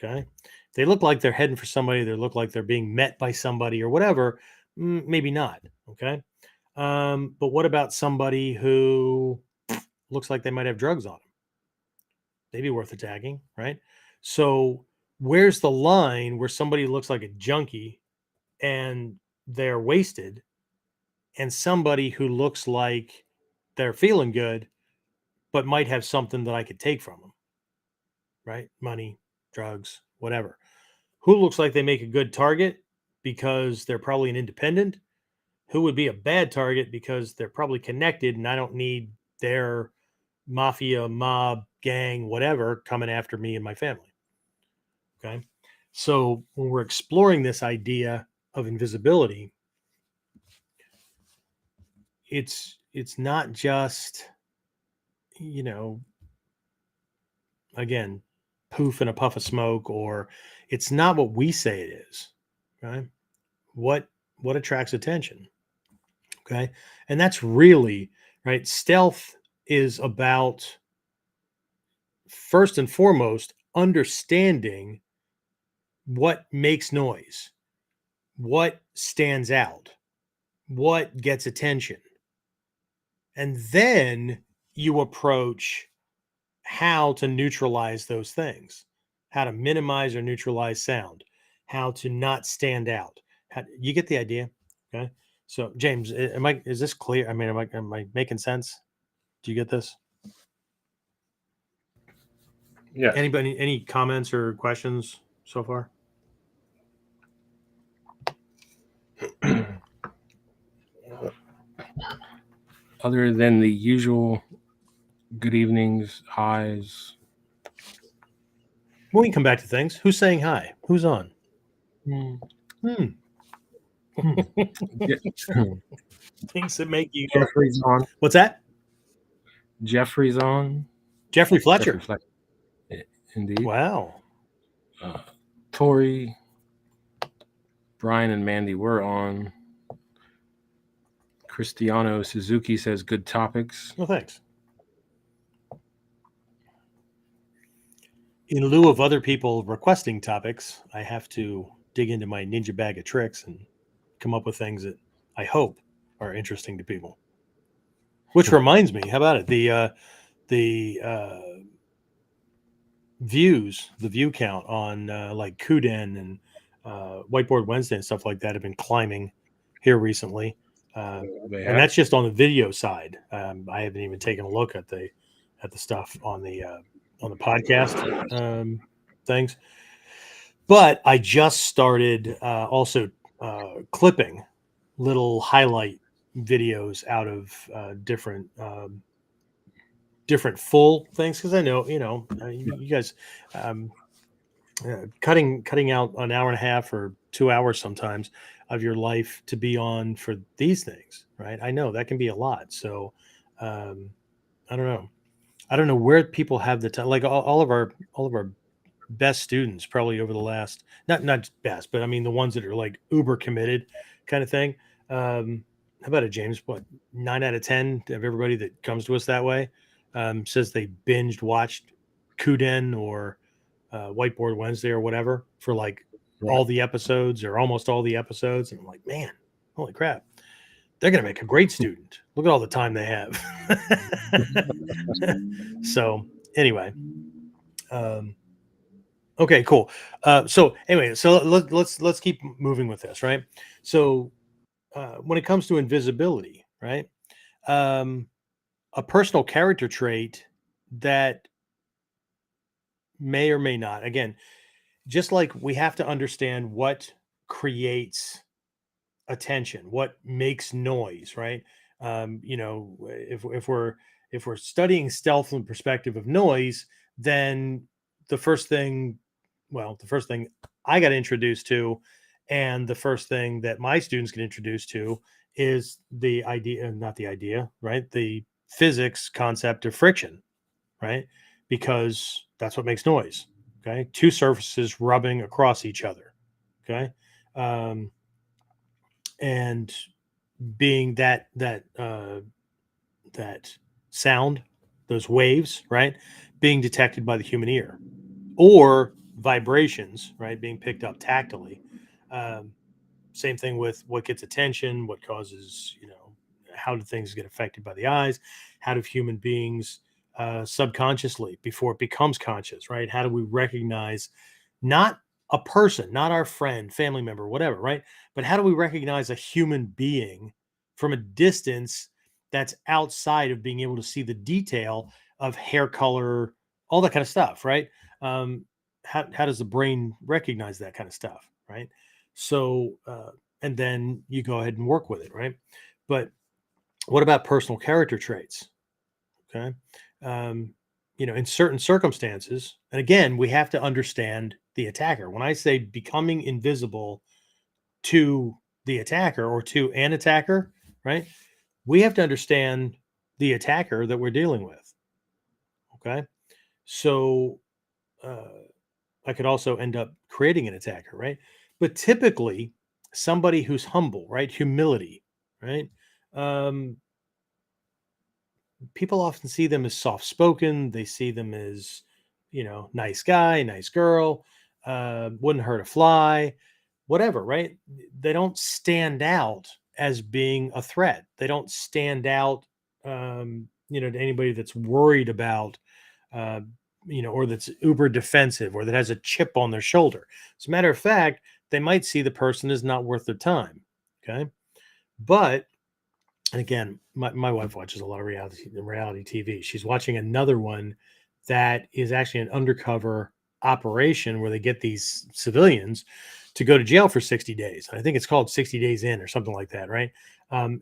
Okay. If they look like they're heading for somebody, they look like they're being met by somebody or whatever, maybe not. Okay. But what about somebody who looks like they might have drugs on them? They'd be worth attacking, right? So where's the line where somebody looks like a junkie and they're wasted, and somebody who looks like they're feeling good but might have something that I could take from them, right? Money, drugs, whatever. Who looks like they make a good target because they're probably an independent? Who would be a bad target because they're probably connected and I don't need their mafia, mob, gang, whatever coming after me and my family? Okay. So when we're exploring this idea of invisibility, it's not just, you know, again, poof and a puff of smoke, or it's not what we say it is. Okay. What what attracts attention? Okay. And that's really right. Stealth is about first and foremost understanding what makes noise, what stands out, what gets attention. And then you approach how to neutralize those things, how to minimize or neutralize sound, how to not stand out. You get the idea? Okay. So, James, is this clear? I mean, am I making sense? Do you get this? Yeah. Anybody, any comments or questions so far? Other than the usual good evenings, highs. We can come back to things. Who's saying hi? Who's on? Hmm. Hmm. Je- Things that make you. Jeffrey's on. What's that? Jeffrey's on. Jeffrey Fletcher. Jeffrey Fletcher. Indeed. Wow. Tori, Brian, and Mandy were on. Cristiano Suzuki says good topics. Well, thanks. In lieu of other people requesting topics, I have to dig into my ninja bag of tricks and come up with things that I hope are interesting to people. Which reminds me, how about it? The view count on like KUDEN and Whiteboard Wednesday and stuff like that have been climbing here recently. And that's just on the video side. I haven't even taken a look at the stuff on the podcast things. But I just started also clipping little highlight videos out of different full things, because I know you guys cutting out an hour and a half or 2 hours sometimes of your life to be on for these things, right? I know that can be a lot. So I don't know where people have the time. Like all of our best students probably over the last, not best, but I mean the ones that are like uber committed kind of thing. How about it, James? What, 9 out of 10 of everybody that comes to us that way says they binged watched KUDEN or Whiteboard Wednesday or whatever for like all the episodes or almost all the episodes. And I'm like, man, holy crap, they're going to make a great student. Look at all the time they have. So anyway, okay, cool. So anyway, so let's keep moving with this, right? So when it comes to invisibility, right? A personal character trait that may or may not, again, just like we have to understand what creates attention, what makes noise, right? If we're studying stealth from the perspective of noise, then the first thing I got introduced to, and the first thing that my students get introduced to, is the idea, not the idea, right? The physics concept of friction, right? Because that's what makes noise. Okay, two surfaces rubbing across each other. Okay, and being that sound, those waves, right, being detected by the human ear, or vibrations, right, being picked up tactily. Same thing with what gets attention, what causes, how do things get affected by the eyes? How do human beings subconsciously, before it becomes conscious, right? How do we recognize not a person, not our friend, family member, whatever, right? But how do we recognize a human being from a distance that's outside of being able to see the detail of hair color, all that kind of stuff, right? How does the brain recognize that kind of stuff, right? So, and then you go ahead and work with it, right? But what about personal character traits? Okay. In certain circumstances, and again, we have to understand the attacker. When I say becoming invisible to the attacker or to an attacker, right? We have to understand the attacker that we're dealing with. Okay. So, I could also end up creating an attacker, right? But typically, somebody who's humble, right? Humility, right? Um, People often see them as soft spoken. They see them as, nice guy, nice girl, wouldn't hurt a fly, whatever, right? They don't stand out as being a threat. They don't stand out, to anybody that's worried about, uh, or that's uber defensive or that has a chip on their shoulder. As a matter of fact, they might see the person as not worth their time. Okay. But, and again, my wife watches a lot of reality TV. She's watching another one that is actually an undercover operation where they get these civilians to go to jail for 60 days. I think it's called 60 Days In or something like that, right?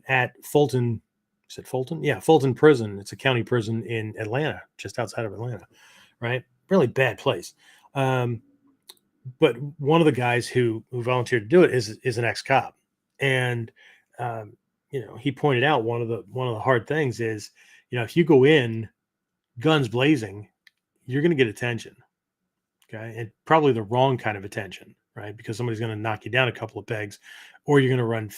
At Fulton, is it Fulton? Yeah, Fulton Prison. It's a county prison in Atlanta, just outside of Atlanta, right? Really bad place. But one of the guys who volunteered to do it is an ex-cop, and um, he pointed out one of the hard things is, if you go in guns blazing, you're going to get attention, okay, and probably the wrong kind of attention, right? Because somebody's going to knock you down a couple of pegs, or you're going to run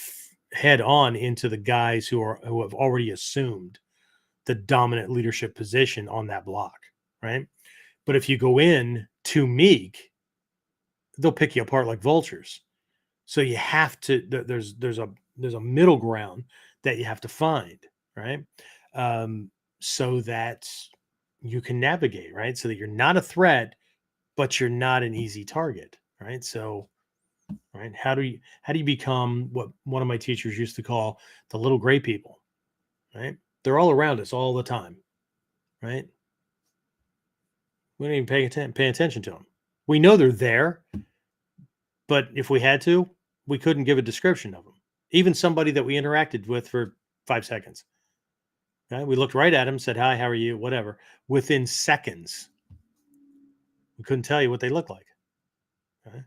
head on into the guys who have already assumed the dominant leadership position on that block, right? But if you go in too meek, they'll pick you apart like vultures. So you have to there's a middle ground that you have to find, right? So that you can navigate, right? So that you're not a threat, but you're not an easy target, right? So, right, how do you become what one of my teachers used to call the little gray people, right? They're all around us all the time, right? We don't even pay attention to them. We know they're there, but if we had to, we couldn't give a description of them. Even somebody that we interacted with for 5 seconds. Okay? We looked right at him, said, "Hi, how are you?" Whatever. Within seconds, we couldn't tell you what they looked like. Okay?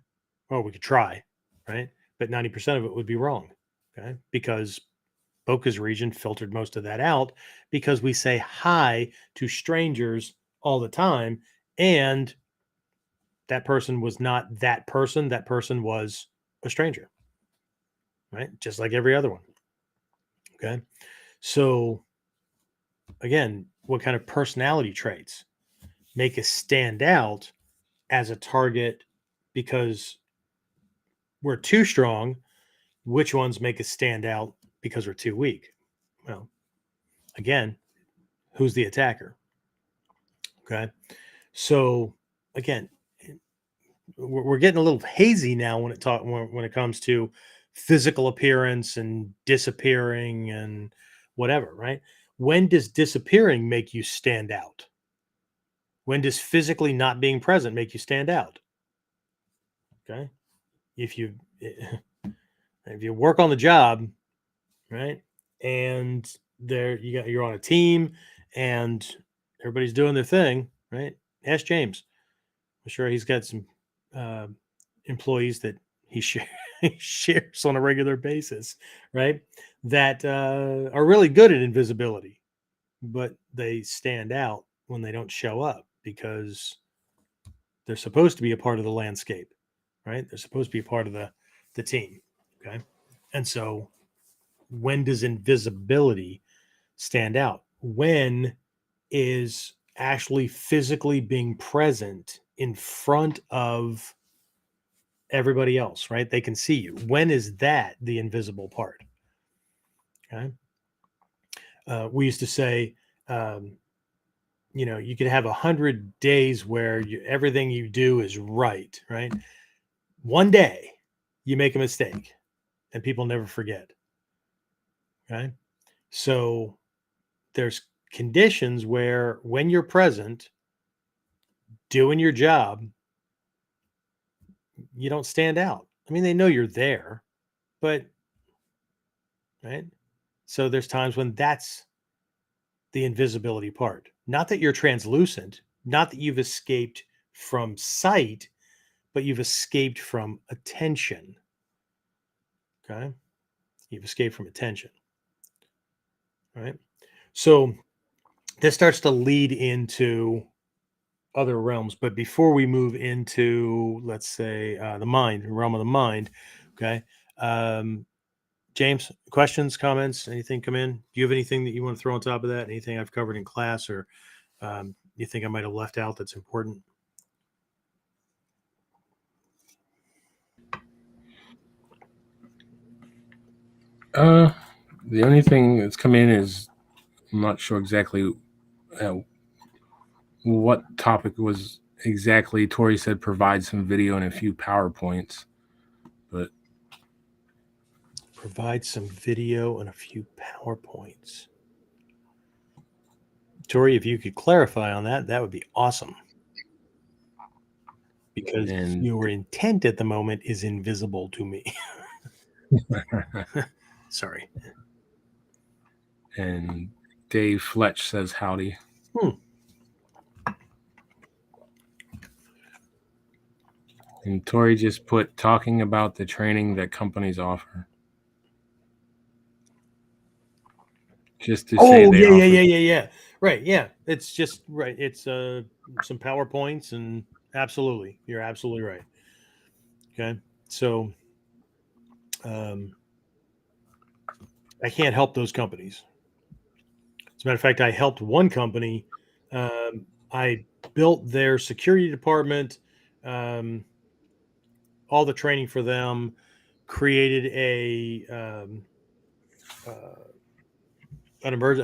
Or we could try, right? But 90% of it would be wrong. Okay? Because Boca's region filtered most of that out because we say hi to strangers all the time. And that person was not that person. That person was a stranger, right? Just like every other one. Okay. So, again, what kind of personality traits make us stand out as a target because we're too strong? Which ones make us stand out because we're too weak? Well, again, who's the attacker? Okay. So, again, we're getting a little hazy now when it comes to physical appearance and disappearing and whatever, right? When does disappearing make you stand out? When does physically not being present make you stand out? Okay. If you if you work on the job, right, and you're on a team and everybody's doing their thing, right? Ask James. I'm sure he's got some uh, employees that he he shares on a regular basis, right? That are really good at invisibility, but they stand out when they don't show up because they're supposed to be a part of the landscape, right? They're supposed to be a part of the team, okay? And so, when does invisibility stand out? When is actually physically being present in front of everybody else, right? They can see you. When is that the invisible part? Okay. We used to say, um, you could have 100 days where everything you do is right, right? One day you make a mistake and people never forget. Okay. So there's conditions where when you're present doing your job, you don't stand out. I mean, they know you're there, but right. So there's times when that's the invisibility part. Not that you're translucent, not that you've escaped from sight, but you've escaped from attention. Okay. You've escaped from attention. Right. So this starts to lead into other realms. But before we move into, let's say, the realm of the mind, okay. Um, James, questions, comments, anything come in? Do you have anything that you want to throw on top of that? Anything I've covered in class or you think I might have left out that's important? The only thing that's come in is I'm not sure exactly uh, what topic was exactly. Tori said provide some video and a few PowerPoints, but Provide some video and a few PowerPoints. Tori, if you could clarify on that, that would be awesome. Because And your intent at the moment is invisible to me. Sorry. and Dave Fletch says howdy. And Tori just put talking about the training that companies offer. Just to say they offer. Yeah. Right. Yeah. It's just right. It's some PowerPoints and absolutely. You're absolutely right. Okay. So I can't help those companies. As a matter of fact, I helped one company. I built their security department, all the training for them, created a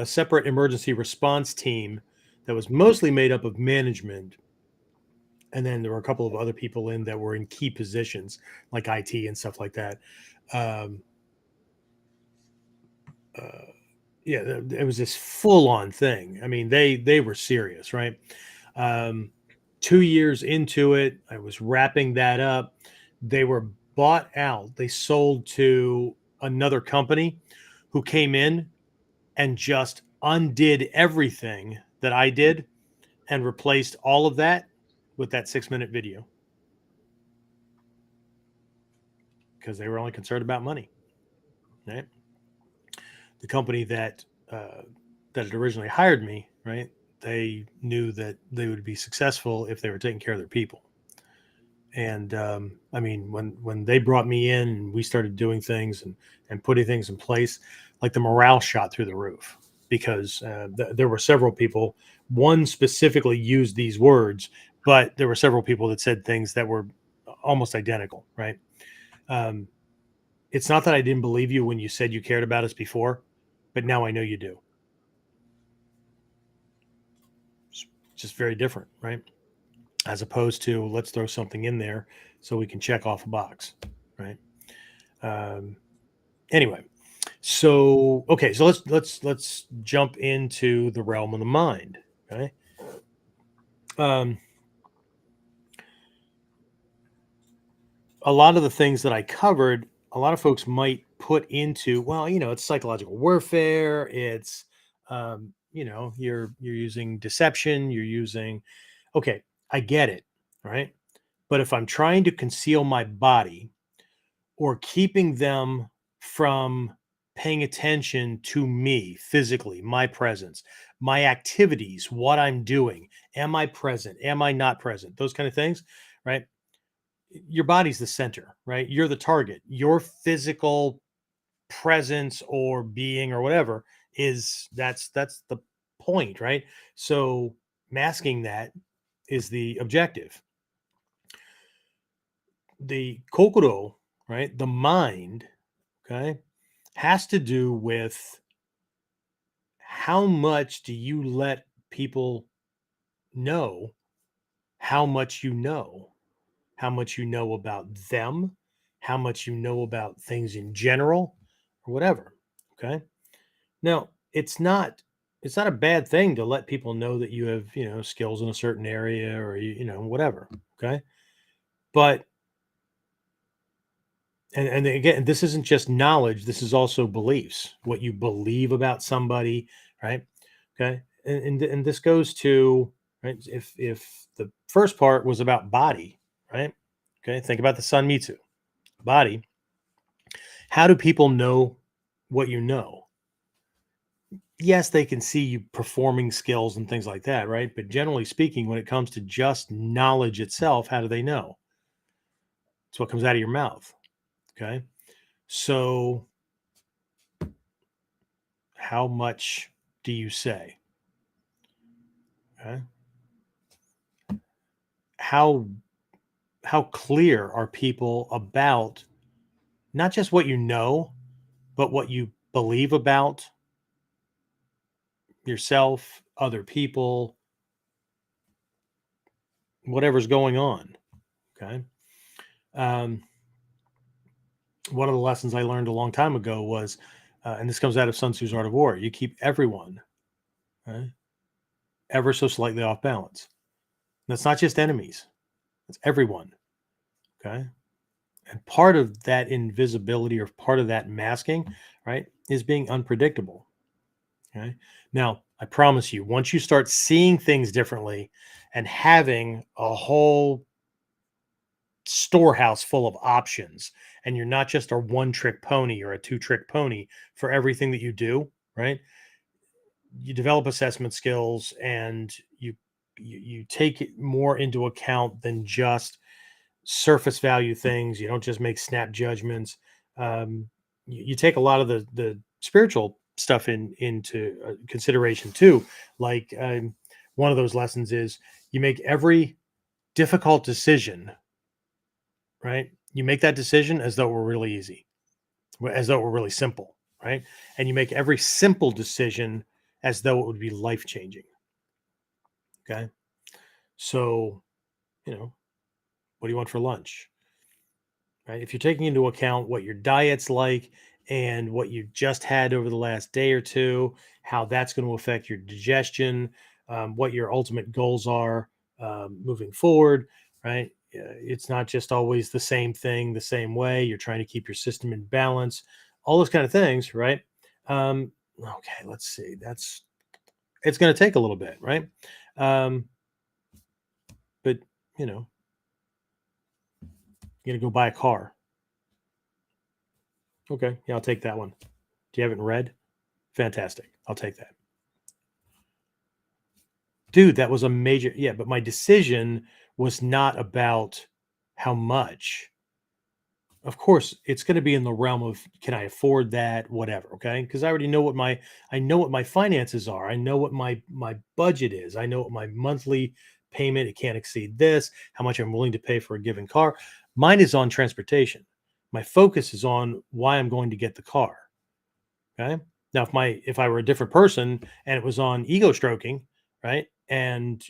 separate emergency response team that was mostly made up of management, and then there were a couple of other people in that were in key positions like IT and stuff like that. Um, yeah, it was this full-on thing. I mean, they were serious, right? 2 years into it, I was wrapping that up. They were bought out. They sold to another company who came in and just undid everything that I did and replaced all of that with that 6-minute video because they were only concerned about money. Right? The company that had originally hired me, right? They knew that they would be successful if they were taking care of their people. And I mean, when they brought me in and we started doing things and putting things in place, like the morale shot through the roof because there were several people. One specifically used these words, but there were several people that said things that were almost identical. Right? It's not that I didn't believe you when you said you cared about us before, but now I know you do. It's just very different, right? As opposed to let's throw something in there so we can check off a box, right? Anyway, so okay, so let's jump into the realm of the mind. Okay. A lot of the things that I covered, a lot of folks might put into, well, it's psychological warfare. It's, you're using deception. You're using, okay, I get it, right? But if I'm trying to conceal my body or keeping them from paying attention to me physically, my presence, my activities, what I'm doing, am I present? Am I not present? Those kind of things, right? Your body's the center, right? You're the target. Your physical presence or being or whatever that's the point, right? So masking that is the objective. The kokoro, right? The mind, okay, has to do with how much do you let people know how much you know, how much you know about them, how much you know about things in general, or whatever. Okay. Now, it's not a bad thing to let people know that you have, skills in a certain area or whatever. Okay. But and again, this isn't just knowledge, this is also beliefs, what you believe about somebody, right? Okay. And this goes to, right, if the first part was about body, right? Okay, think about the Sun Mitsu body. How do people know what you know? Yes, they can see you performing skills and things like that, right? But generally speaking, when it comes to just knowledge itself, how do they know? It's what comes out of your mouth. Okay. So, how much do you say? Okay. How how clear are people about not just what you know, but what you believe about yourself, other people, whatever's going on? Okay. Um, One of the lessons I learned a long time ago was, and this comes out of Sun Tzu's Art of War, you keep everyone, right? ever so slightly off balance. That's not just enemies, it's everyone. Okay. And part of that invisibility or part of that masking, right, is being unpredictable. Okay. Now, I promise you, once you start seeing things differently and having a whole storehouse full of options, and you're not just a one trick pony or a two trick pony for everything that you do, right? You develop assessment skills and you take it more into account than just surface value things. You don't just make snap judgments. You take a lot of the spiritual stuff into consideration too. Like one of those lessons is you make every difficult decision, right? You make that decision as though it were really easy, as though it were really simple, right? And you make every simple decision as though it would be life changing. Okay. So, what do you want for lunch? Right? If you're taking into account what your diet's like and what you just had over the last day or two, how that's going to affect your digestion, what your ultimate goals are moving forward, right? It's not just always the same thing, the same way. You're trying to keep your system in balance, all those kind of things, right? Okay, let's see. It's going to take a little bit, right? But you know, you're going to go buy a car. Okay, yeah, I'll take that one. Do you have it in red? Fantastic. I'll take that. Dude, that was a major, yeah, but my decision was not about how much. Of course, it's going to be in the realm of can I afford that, whatever, okay? Because I already know what my finances are. I know what my budget is. I know what my monthly payment, it can't exceed this, how much I'm willing to pay for a given car. Mine is on transportation. My focus is on why I'm going to get the car. Okay. Now, if I were a different person and it was on ego stroking, right? And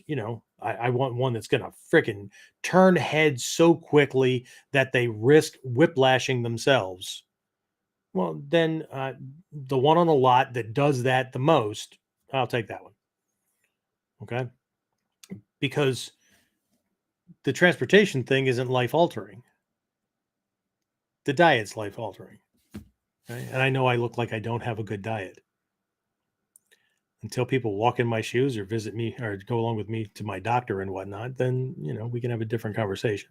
I want one that's gonna freaking turn heads so quickly that they risk whiplashing themselves. Well, then the one on the lot that does that the most, I'll take that one. Okay. Because the transportation thing isn't life altering. The diet's life altering. Okay? And I know I look like I don't have a good diet. Until people walk in my shoes or visit me or go along with me to my doctor and whatnot, then we can have a different conversation.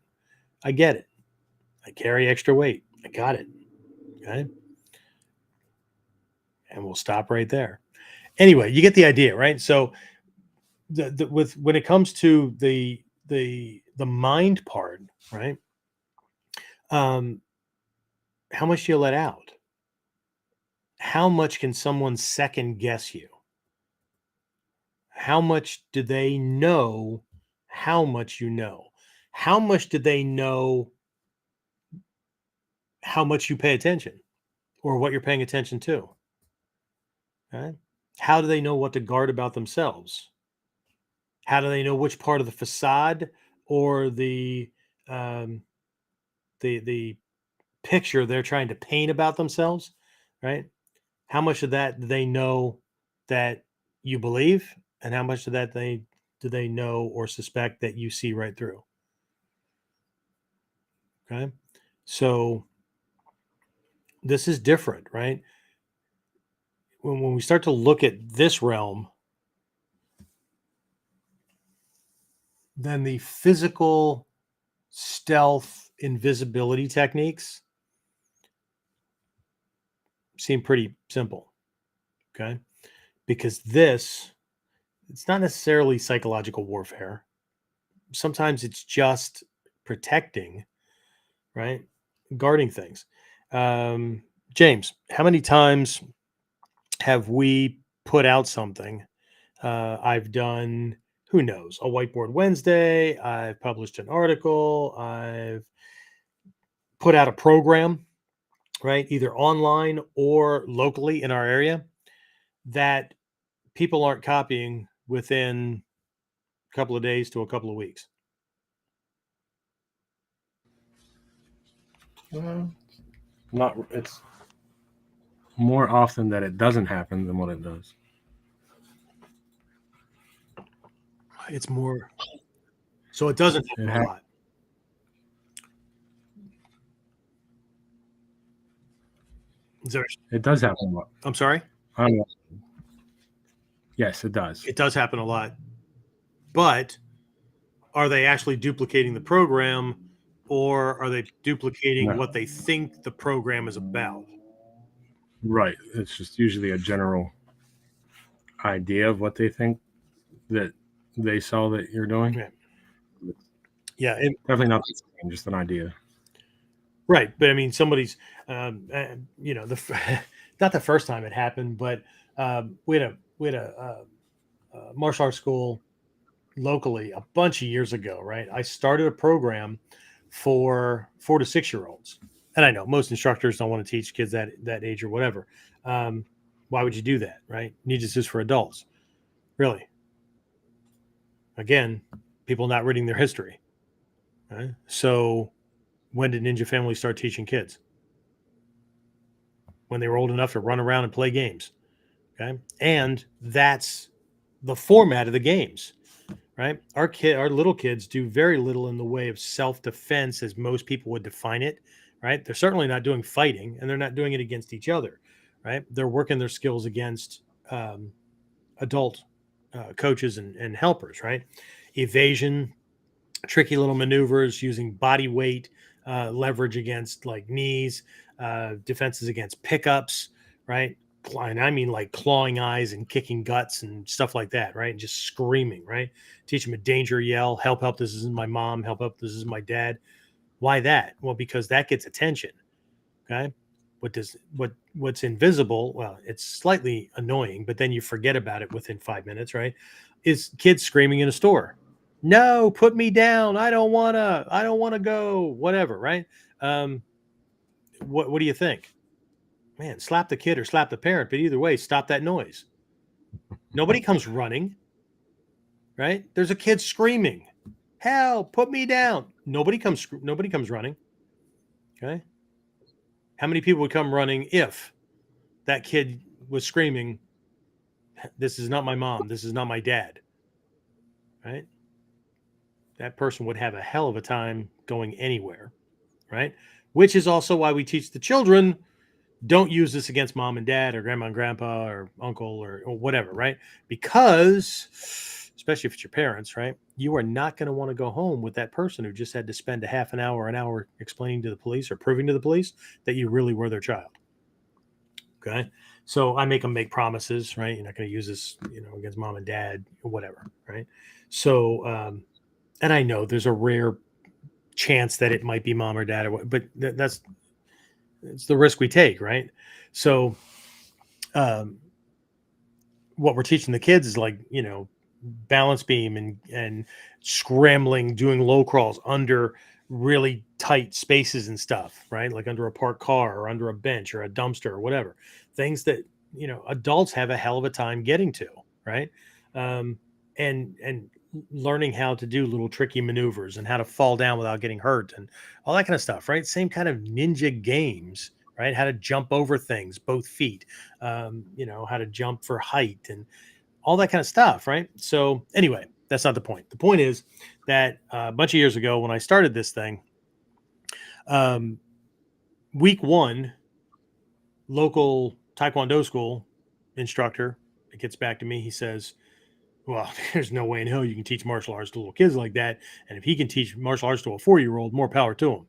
I get it. I carry extra weight. I got it. Okay. And we'll stop right there. Anyway, you get the idea, right? So when it comes to the mind part, right? How much do you let out? How much can someone second guess you? How much do they know how much you know? How much do they know how much you pay attention or what you're paying attention to? Okay? How do they know what to guard about themselves? How do they know which part of the facade or um, the picture they're trying to paint about themselves? Right? How much of that do they know that you believe, and how much of that do they know or suspect that you see right through? Okay, so this is different, right? When we start to look at this realm, then the physical stealth invisibility techniques seem pretty simple. Okay. Because it's not necessarily psychological warfare. Sometimes it's just protecting, right? Guarding things. James, how many times have we put out something? I've done, who knows, a whiteboard Wednesday. I've published an article. I've put out a program, right? Either online or locally in our area that people aren't copying within a couple of days to a couple of weeks. Not it's more often that it doesn't happen than what it does. It's more. So it doesn't happen a lot. It does happen a lot. I'm sorry? Yes, it does. It does happen a lot. But are they actually duplicating the program, or are they duplicating what they think the program is about? Right. It's just usually a general idea of what they think that they saw that you're doing. Yeah. Definitely not the same, just an idea. Right. But I mean, somebody's, not the first time it happened, but we had a martial arts school locally a bunch of years ago, right? I started a program for 4 to 6 year olds. And I know most instructors don't want to teach kids that age or whatever. Why would you do that, right? Ninjutsu is for adults. Really? Again, people not reading their history. Right? So when did Ninja Family start teaching kids? When they were old enough to run around and play games. Okay. And that's the format of the games, right? Our little kids do very little in the way of self-defense as most people would define it, right? They're certainly not doing fighting, and they're not doing it against each other, right? They're working their skills against adult coaches and helpers, right? Evasion, tricky little maneuvers using body weight, leverage against like knees, defenses against pickups, right? And I mean like clawing eyes and kicking guts and stuff like that, right? And just screaming, right? Teach them a danger yell, help, help, this is my mom, help, help, this is my dad. Why that? Well, because that gets attention. Okay. What's invisible? Well, it's slightly annoying, but then you forget about it within 5 minutes, right? Is kids screaming in a store. No, put me down. I don't wanna go, whatever, right? What do you think? Man, slap the kid or slap the parent, but either way, stop that noise. Nobody comes running, right? There's a kid screaming, help, put me down. Nobody comes running. Okay. How many people would come running if that kid was screaming, this is not my mom, this is not my dad, right? That person would have a hell of a time going anywhere, right? Which is also why we teach the children, don't use this against mom and dad or grandma and grandpa or uncle or whatever, right? Because, especially if it's your parents, right? You are not going to want to go home with that person who just had to spend a half an hour explaining to the police or proving to the police that you really were their child. Okay. So I make them make promises, right? You're not going to use this, against mom and dad or whatever, right? So, and I know there's a rare chance that it might be mom or dad or what, but it's the risk we take, right? So, what we're teaching the kids is like, balance beam and scrambling, doing low crawls under really tight spaces and stuff, right? Like under a parked car or under a bench or a dumpster or whatever. Things that, adults have a hell of a time getting to, right? And learning how to do little tricky maneuvers and how to fall down without getting hurt and all that kind of stuff, right? Same kind of ninja games, right? How to jump over things, both feet, how to jump for height and all that kind of stuff, right? So anyway, that's not the point. The point is that a bunch of years ago when I started this thing, week one, local Taekwondo school instructor gets back to me. He says, well, there's no way in hell you can teach martial arts to little kids like that. And if he can teach martial arts to a 4-year-old, more power to him.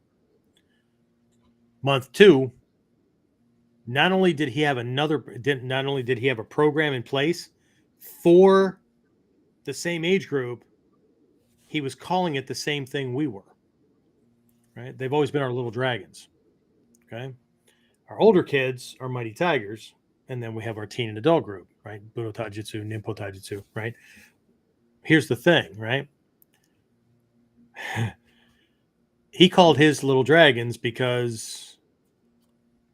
Month two, not only did he have a program in place for the same age group, he was calling it the same thing we were. Right? They've always been our little dragons. Okay. Our older kids are mighty tigers, and then we have our teen and adult group, right? Budo Taijutsu, Ninpo Taijutsu, right? Here's the thing, right? He called his little dragons because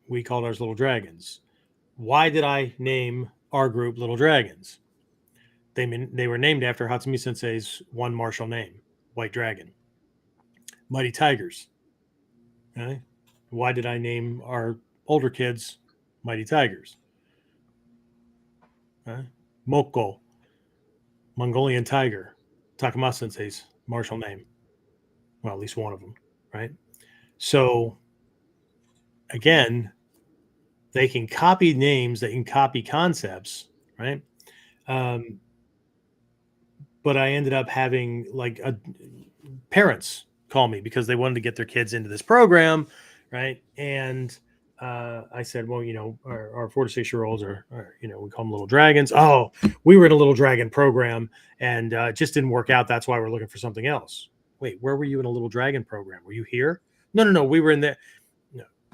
we called ours little dragons. Why did I name our group Little Dragons? They were named after Hatsumi Sensei's one martial name, White Dragon. Mighty Tigers. Okay? Why did I name our older kids Mighty Tigers? Okay? Moko, Mongolian Tiger. Takuma Sensei's martial name. Well, at least one of them, right? So again, they can copy names, they can copy concepts, right? Um, but I ended up having like parents call me because they wanted to get their kids into this program, right? And I said, well, our 4 to 6 year olds are, we call them little dragons. Oh, we were in a little dragon program and it just didn't work out. That's why we're looking for something else. Wait, where were you in a little dragon program? Were you here? No, no, no. We were in the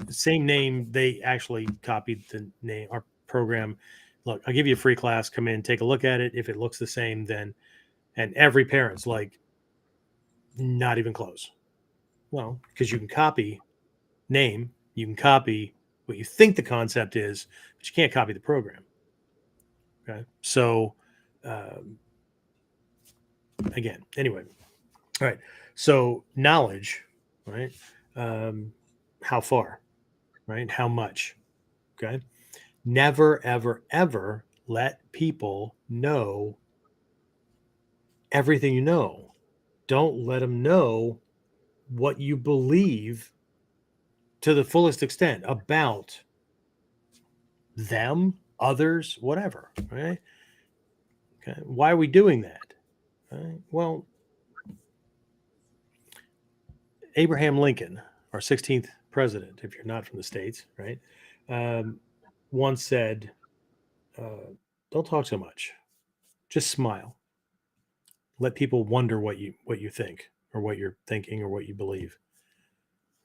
same name. They actually copied the name, our program. Look, I'll give you a free class. Come in, take a look at it. If it looks the same, then, and every parent's like, not even close. Well, because you can copy name, you can copy what you think the concept is, but you can't copy the program. Okay. So, again, anyway, all right. So, knowledge, right? How far, right? How much? Okay. Never, ever, ever let people know everything you know. Don't let them know what you believe to the fullest extent about them, others, whatever. Right? Okay. Why are we doing that? Right? Well, Abraham Lincoln, our 16th president, if you're not from the States, right, once said, "Don't talk so much. Just smile. Let people wonder what you think, or what you're thinking, or what you believe."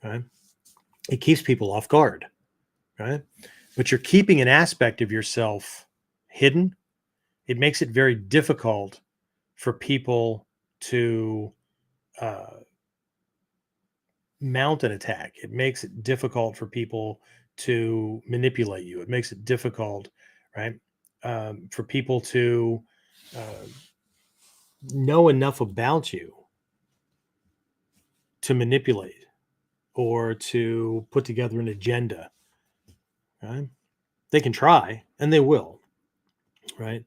Right? It keeps people off guard. Right? But you're keeping an aspect of yourself hidden. It makes it very difficult for people to mount an attack. It makes it difficult for people to manipulate you. It makes it difficult, right, for people to uh, know enough about you to manipulate or to put together an agenda. Right? They can try, and they will, right?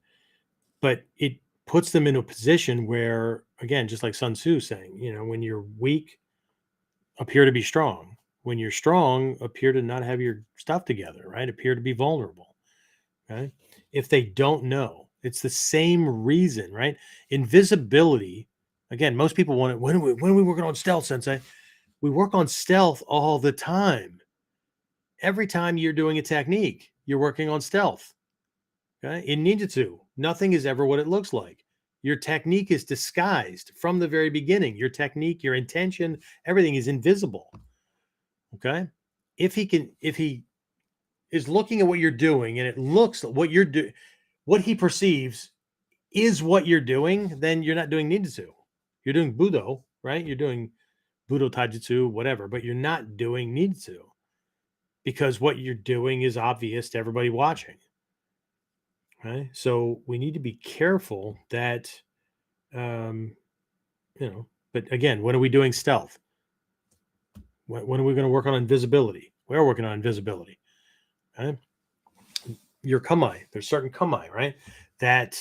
But it puts them in a position where, again, just like Sun Tzu saying, when you're weak, appear to be strong. When you're strong, appear to not have your stuff together, right? Appear to be vulnerable. Okay. If they don't know, it's the same reason, right? Invisibility. Again, most people want it. When are we working on stealth, Sensei? We work on stealth all the time. Every time you're doing a technique, you're working on stealth. Okay. In Ninjutsu, nothing is ever what it looks like. Your technique is disguised from the very beginning. Your technique, your intention, everything is invisible. Okay. If he is looking at what you're doing and it looks what you're doing, what he perceives is what you're doing, then you're not doing ninjutsu. You're doing budo, right? You're doing budo taijutsu, whatever, but you're not doing ninjutsu because what you're doing is obvious to everybody watching. Right? So we need to be careful that, um, but again, when are we doing stealth? When are we going to work on invisibility? We are working on invisibility. Okay? Your kamae, there's certain kamae, right, that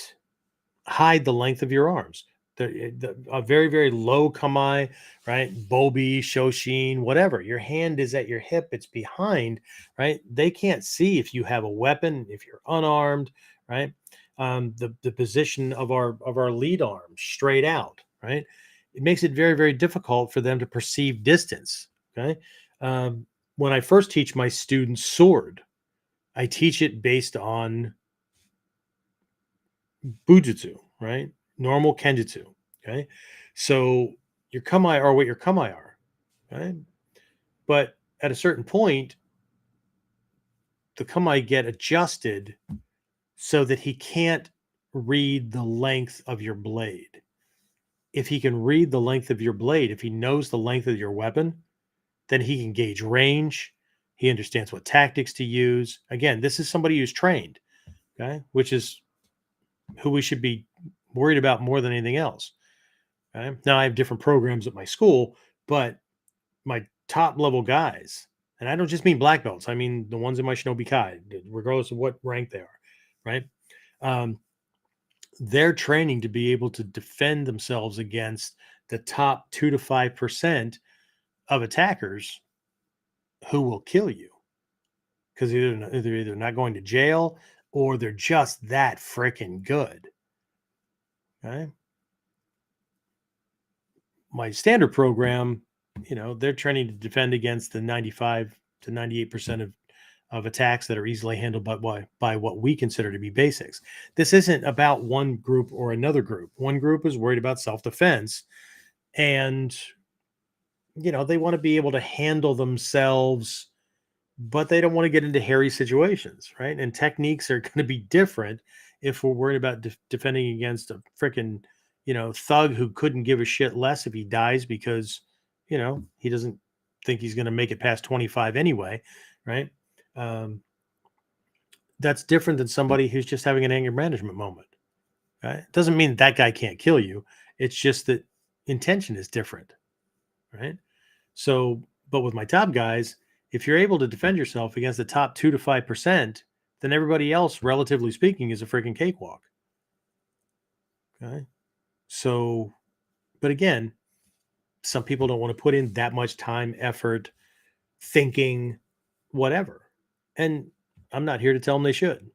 hide the length of your arms. A very, very low kamae, right? Bobi, Shoshin, whatever. Your hand is at your hip, it's behind, right? They can't see if you have a weapon, if you're unarmed, right? The position of our lead arm straight out, right? It makes it very, very difficult for them to perceive distance. Okay. When I first teach my students sword, I teach it based on Bujutsu, right? Normal Kenjutsu. Okay. So your kamae are what your kamae are. Right. But at a certain point, the kamae get adjusted so that he can't read the length of your blade. If he can read the length of your blade, if he knows the length of your weapon, then he can gauge range. He understands what tactics to use. Again, this is somebody who's trained, okay, which is who we should be worried about more than anything else. Okay? Now, I have different programs at my school, but my top level guys, and I don't just mean black belts, I mean the ones in my Shinobi Kai, regardless of what rank they are, right? they're training to be able to defend themselves against the top 2 to 5% of attackers who will kill you, because they're either not going to jail or they're just that freaking good. Okay. My standard program, they're training to defend against the 95 to 98% of attacks that are easily handled by what we consider to be basics. This isn't about one group or another group. One group is worried about self-defense, and they want to be able to handle themselves, but they don't want to get into hairy situations, right? And techniques are going to be different if we're worried about defending against a freaking thug who couldn't give a shit less if he dies because he doesn't think he's going to make it past 25 anyway, right? That's different than somebody who's just having an anger management moment. Right? It doesn't mean that guy can't kill you. It's just that intention is different, right? So, but with my top guys, if you're able to defend yourself against the top 2 to 5%, then everybody else, relatively speaking, is a freaking cakewalk. Okay. So, but again, some people don't want to put in that much time, effort, thinking, whatever. And I'm not here to tell them they should.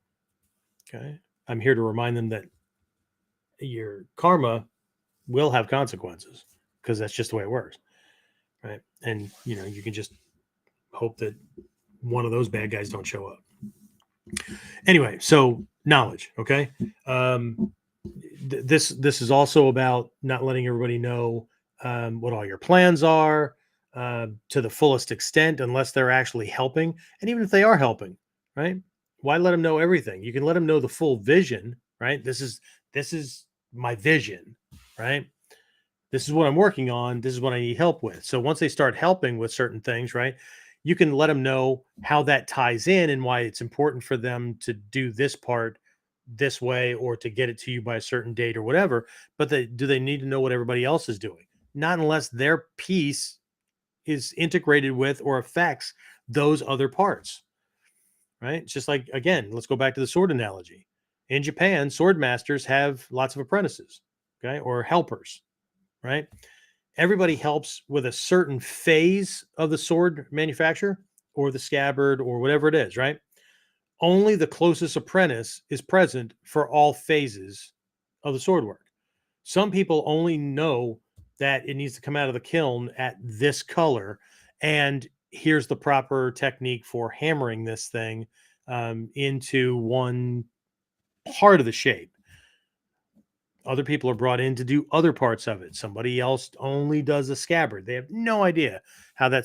Okay. I'm here to remind them that your karma will have consequences, because that's just the way it works. Right. And, you can just hope that one of those bad guys don't show up. Anyway, so knowledge. Okay. This is also about not letting everybody know what all your plans are to the fullest extent, unless they're actually helping. And even if they are helping, right? Why let them know everything? You can let them know the full vision, right? This is my vision, right? This is what I'm working on. This is what I need help with. So once they start helping with certain things, right, you can let them know how that ties in and why it's important for them to do this part this way or to get it to you by a certain date or whatever. But do they need to know what everybody else is doing? Not unless their piece is integrated with or affects those other parts, right? It's just like, again, let's go back to the sword analogy. In Japan, sword masters have lots of apprentices, okay, or helpers, right? Everybody helps with a certain phase of the sword manufacture or the scabbard or whatever it is, right? Only the closest apprentice is present for all phases of the sword work. Some people only know that it needs to come out of the kiln at this color, and here's the proper technique for hammering this thing into one part of the shape. Other people are brought in to do other parts of it. Somebody else only does a scabbard. They have no idea how they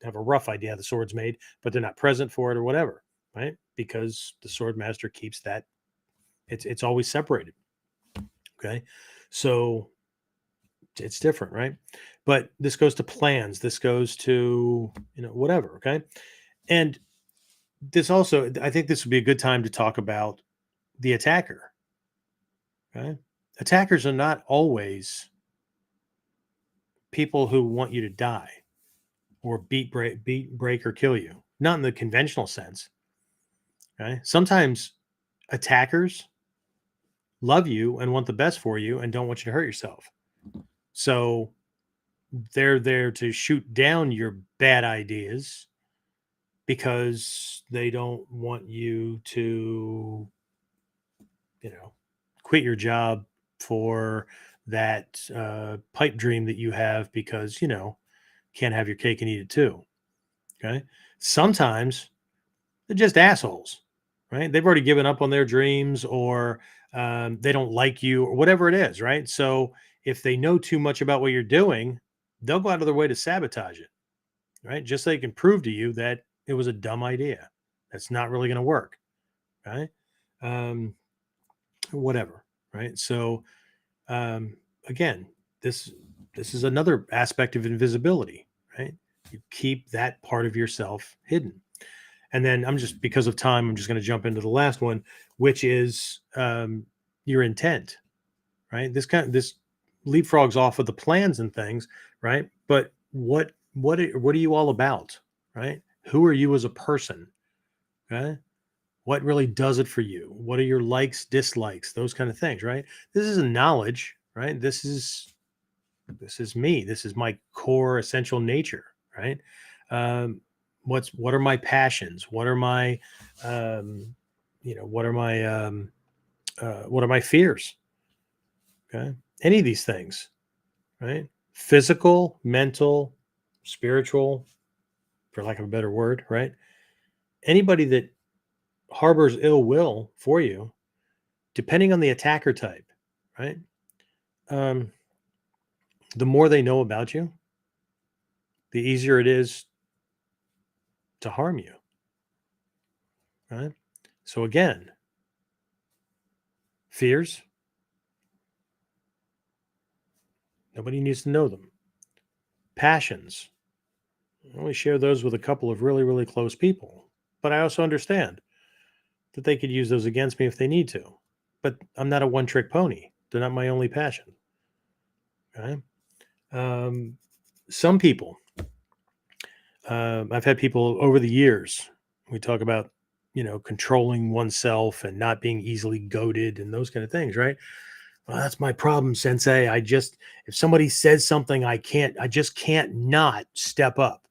have a rough idea how the sword's made, but they're not present for it or whatever, right? Because the sword master keeps that. It's always separated. Okay. So it's different, right? But this goes to plans. This goes to, whatever. Okay. And this also, I think this would be a good time to talk about the attacker. Okay. Attackers are not always people who want you to die or beat, break, or kill you. Not in the conventional sense. Okay. Sometimes attackers love you and want the best for you and don't want you to hurt yourself. So they're there to shoot down your bad ideas because they don't want you to, quit your job for that pipe dream that you have because, can't have your cake and eat it too. Okay. Sometimes they're just assholes, right? They've already given up on their dreams, or they don't like you, or whatever it is, right? So if they know too much about what you're doing, they'll go out of their way to sabotage it, right? Just so they can prove to you that it was a dumb idea. That's not really going to work, right? Whatever, right? So again, this is another aspect of invisibility, right? You keep that part of yourself hidden. And then because of time, I'm just going to jump into the last one, which is your intent, right? This leapfrogs off of the plans and things, right? But what are you all about, right? Who are you as a person? Okay. What really does it for you? What are your likes, dislikes, those kind of things, right? This isn't knowledge, right? This is me. This is my core essential nature, right? Um, what are my passions? What are my what are my fears? Okay. Any of these things, right? Physical, mental, spiritual, for lack of a better word, right? Anybody that harbors ill will for you, depending on the attacker type, right? Um, the more they know about you, the easier it is to harm you, right? So again, fears, nobody needs to know them. Passions, I only share those with a couple of really, really close people. But I also understand that they could use those against me if they need to. But I'm not a one trick pony. They're not my only passion. Okay. Some people, I've had people over the years, we talk about, controlling oneself and not being easily goaded and those kind of things, right? Well, that's my problem, sensei. If somebody says something, I just can't not step up.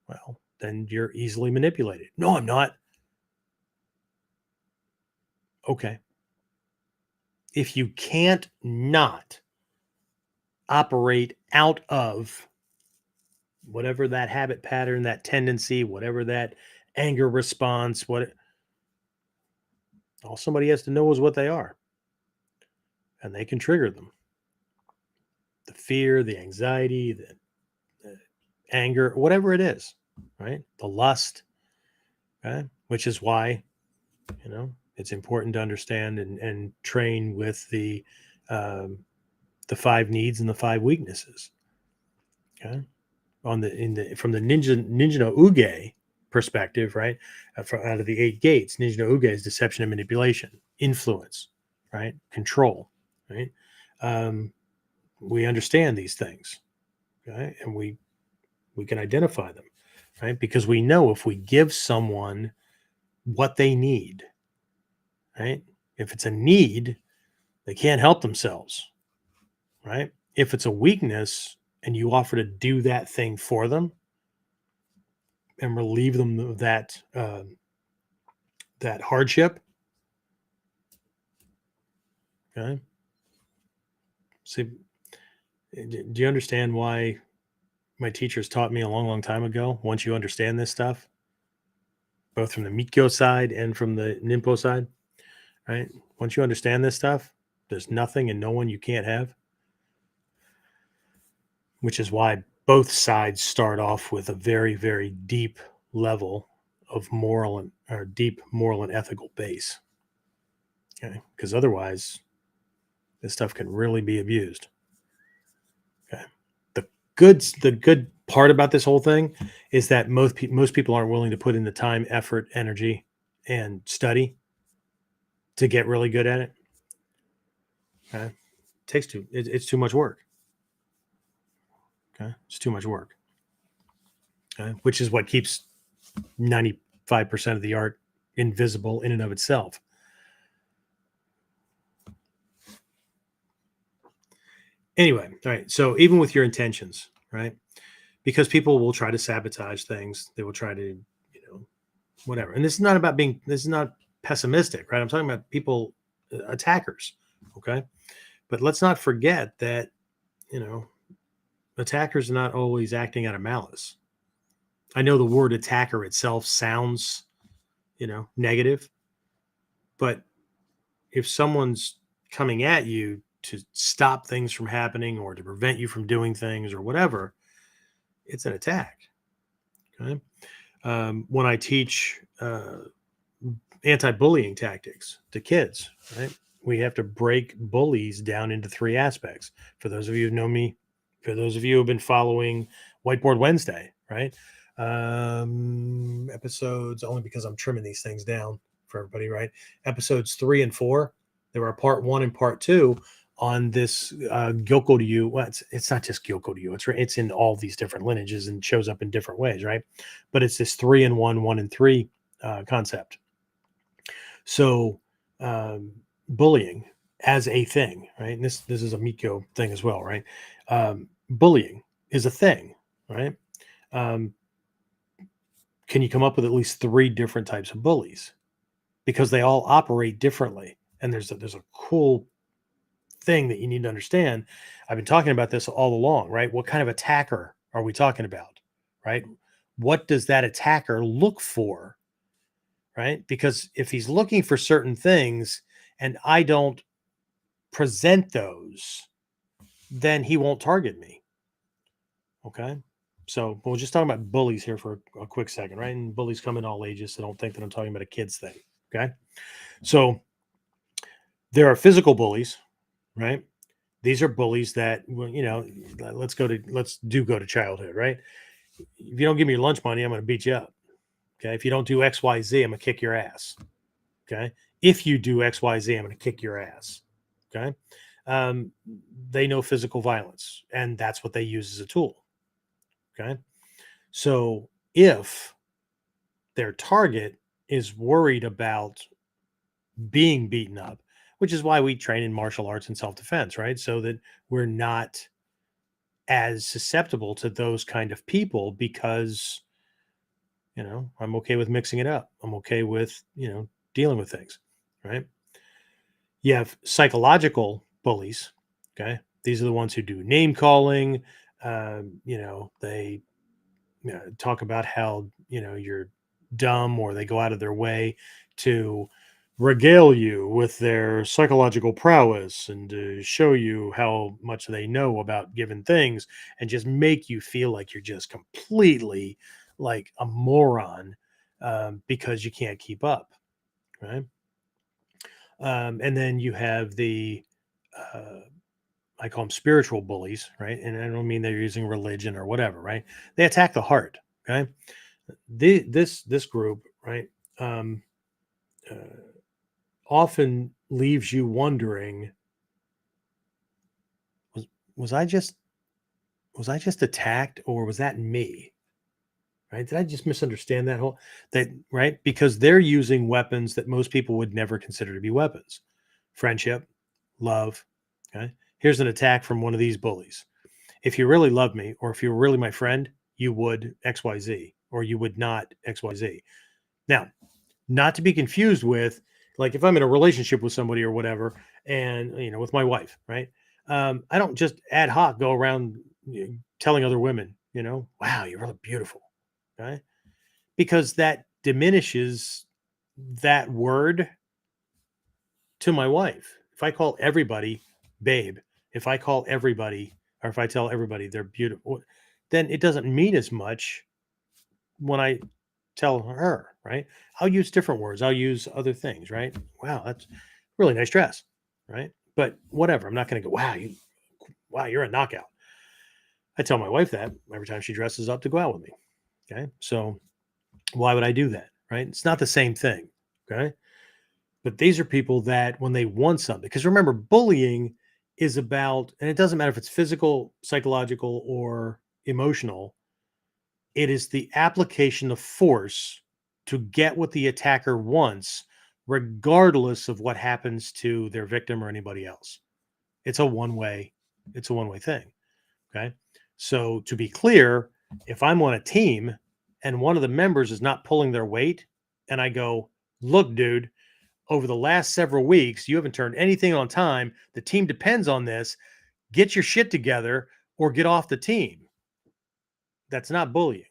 Well, then you're easily manipulated. No, I'm not. Okay. If you can't not operate out of whatever that habit pattern, that tendency, whatever that anger response, all somebody has to know is what they are, and they can trigger them. The fear, the anxiety, the anger, whatever it is, right? The lust, okay? Which is why, it's important to understand and train with um, the 5 needs and the 5 weaknesses. Okay. From the ninja no uge perspective, right? Out of the 8 gates, ninja no uge is deception and manipulation, influence, right? Control, right? We understand these things, right? And we can identify them, right? Because we know if we give someone what they need, right? If it's a need, they can't help themselves, right? If it's a weakness and you offer to do that thing for them and relieve them of that hardship, okay? See, do you understand why my teachers taught me a long, long time ago? Once you understand this stuff, both from the Mikyo side and from the Ninpo side, right? Once you understand this stuff, there's nothing and no one you can't have, which is why both sides start off with a very, very deep level of deep moral and ethical base. Okay, because otherwise, this stuff can really be abused. Okay, the good part about this whole thing is that most people aren't willing to put in the time, effort, energy, and study to get really good at it. Okay, it's too much work. Okay, it's too much work. Okay, which is what keeps 95% of the art invisible in and of itself. Anyway, all right. So even with your intentions, right? Because people will try to sabotage things, they will try to, whatever. And this is not pessimistic, right? I'm talking about people, attackers, okay? But let's not forget that, attackers are not always acting out of malice. I know the word attacker itself sounds, negative, but if someone's coming at you to stop things from happening or to prevent you from doing things or whatever, it's an attack. Okay. When I teach anti-bullying tactics to kids, right, we have to break bullies down into 3 aspects. For those of you who know me, for those of you who have been following Whiteboard Wednesday, right, episodes, only because I'm trimming these things down for everybody, right? Episodes 3 and 4, there are part 1 and part 2 on this Gyoko Ryu. Well, it's not just Gyoko Ryu. It's in all these different lineages and shows up in different ways, right? But it's this 3 and 1, 1 and 3 concept. So bullying as a thing, right? And this is a Miko thing as well, right? Bullying is a thing, right? Um, can you come up with at least 3 different types of bullies? Because they all operate differently. And there's a cool thing that you need to understand. I've been talking about this all along, right? What kind of attacker are we talking about, right? What does that attacker look for, right? Because if he's looking for certain things and I don't present those, then he won't target me. Okay. So we'll just talk about bullies here for a quick second, right? And bullies come in all ages, so don't think that I'm talking about a kid's thing. Okay. So there are physical bullies, right? These are bullies that, well, let's go to childhood, right? If you don't give me your lunch money, I'm going to beat you up. Okay. If you don't do X, Y, Z, I'm going to kick your ass. Okay. If you do X, Y, Z, I'm going to kick your ass. Okay. Um, they know physical violence, and that's what they use as a tool. Okay. So if their target is worried about being beaten up, which is why we train in martial arts and self-defense, right? So that we're not as susceptible to those kind of people, because I'm okay with mixing it up. I'm okay with dealing with things, right? You have psychological bullies. Okay, these are the ones who do name calling. They talk about how you're dumb, or they go out of their way to regale you with their psychological prowess and to show you how much they know about given things, and just make you feel like you're just completely like a moron, because you can't keep up, right? And then you have the uh, I call them spiritual bullies, right? And I don't mean they're using religion or whatever, right? They attack the heart. Okay, this group, right, um, uh, often leaves you wondering: was was I just was I just attacked, or was that me? Right? Did I just misunderstand that, right? Because they're using weapons that most people would never consider to be weapons: friendship, love. Okay, here's an attack from one of these bullies. If you really love me, or if you were really my friend, you would XYZ, or you would not XYZ. Now, not to be confused with, like, if I'm in a relationship with somebody or whatever, and with my wife, right? I don't just ad hoc go around telling other women, wow, you're really beautiful, right? Because that diminishes that word to my wife. If I call everybody babe, if I call everybody, or if I tell everybody they're beautiful, then it doesn't mean as much when I tell her, right? I'll use different words. I'll use other things, right? Wow, that's really nice dress, right? But whatever. I'm not going to go, wow, you're a knockout. I tell my wife that every time she dresses up to go out with me. Okay. So why would I do that? Right? It's not the same thing. Okay. But these are people that when they want something, because remember, bullying is about, and it doesn't matter if it's physical, psychological, or emotional, it is the application of force to get what the attacker wants, regardless of what happens to their victim or anybody else. It's a one way thing. Okay. So to be clear, if I'm on a team and one of the members is not pulling their weight, and I go, look, dude, over the last several weeks, you haven't turned anything on time. The team depends on this. Get your shit together or get off the team. That's not bullying.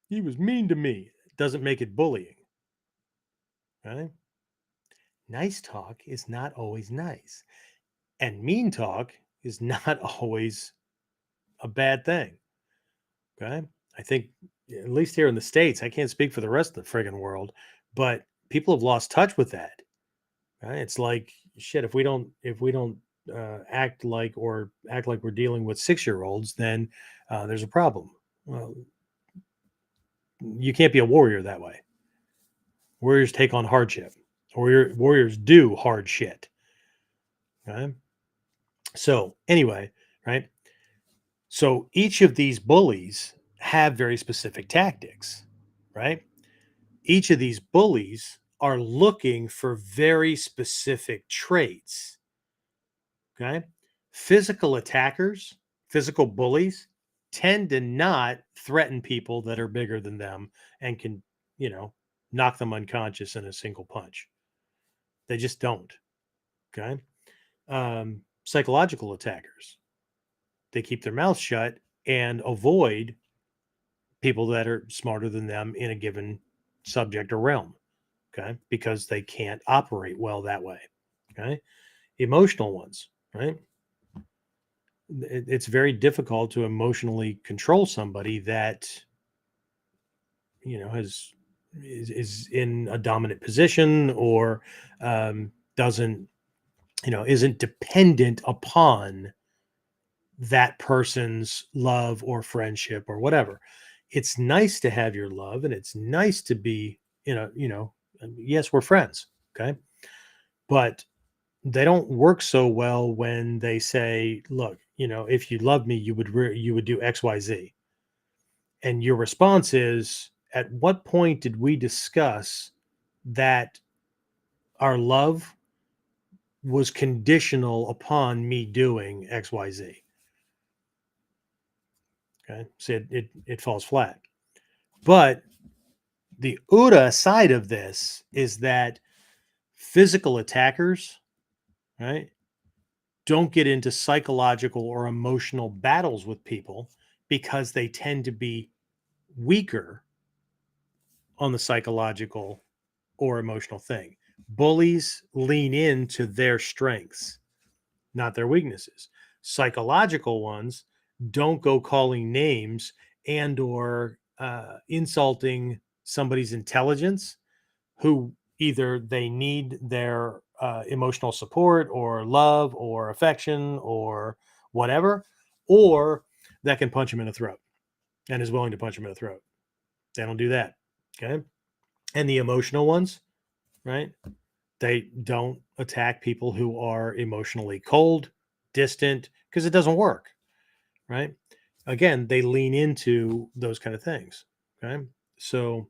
He was mean to me. It doesn't make it bullying. Right? Nice talk is not always nice. And mean talk is not always a bad thing. Okay. I think, at least here in the States, I can't speak for the rest of the friggin' world, but people have lost touch with that. Right? It's like, shit, if we don't act like we're dealing with 6-year-olds, then there's a problem. Well, you can't be a warrior that way. Warriors take on hardship. Warriors do hard shit. Okay? So anyway, right? So each of these bullies have very specific tactics, right? Each of these bullies are looking for very specific traits. Okay. Physical attackers, physical bullies tend to not threaten people that are bigger than them and can, knock them unconscious in a single punch. They just don't. Okay. Psychological attackers, they keep their mouth shut and avoid people that are smarter than them in a given subject or realm. Okay. Because they can't operate well that way. Okay. Emotional ones, right? It's very difficult to emotionally control somebody that has is in a dominant position or doesn't isn't dependent upon that person's love or friendship or whatever. It's nice to have your love, and it's nice to be yes, we're friends, okay, but they don't work so well when they say, look, if you love me, you would do XYZ. And your response is, at what point did we discuss that our love was conditional upon me doing XYZ? Okay. So it falls flat. But the UDA side of this is that physical attackers, right, don't get into psychological or emotional battles with people because they tend to be weaker on the psychological or emotional thing. Bullies lean into their strengths, not their weaknesses. Psychological ones don't go calling names and or insulting somebody's intelligence who either they need their emotional support or love or affection or whatever, or that can punch him in the throat and is willing to punch him in the throat. They don't do that. Okay. And the emotional ones, right? They don't attack people who are emotionally cold, distant, because it doesn't work, right? Again, they lean into those kind of things. Okay. So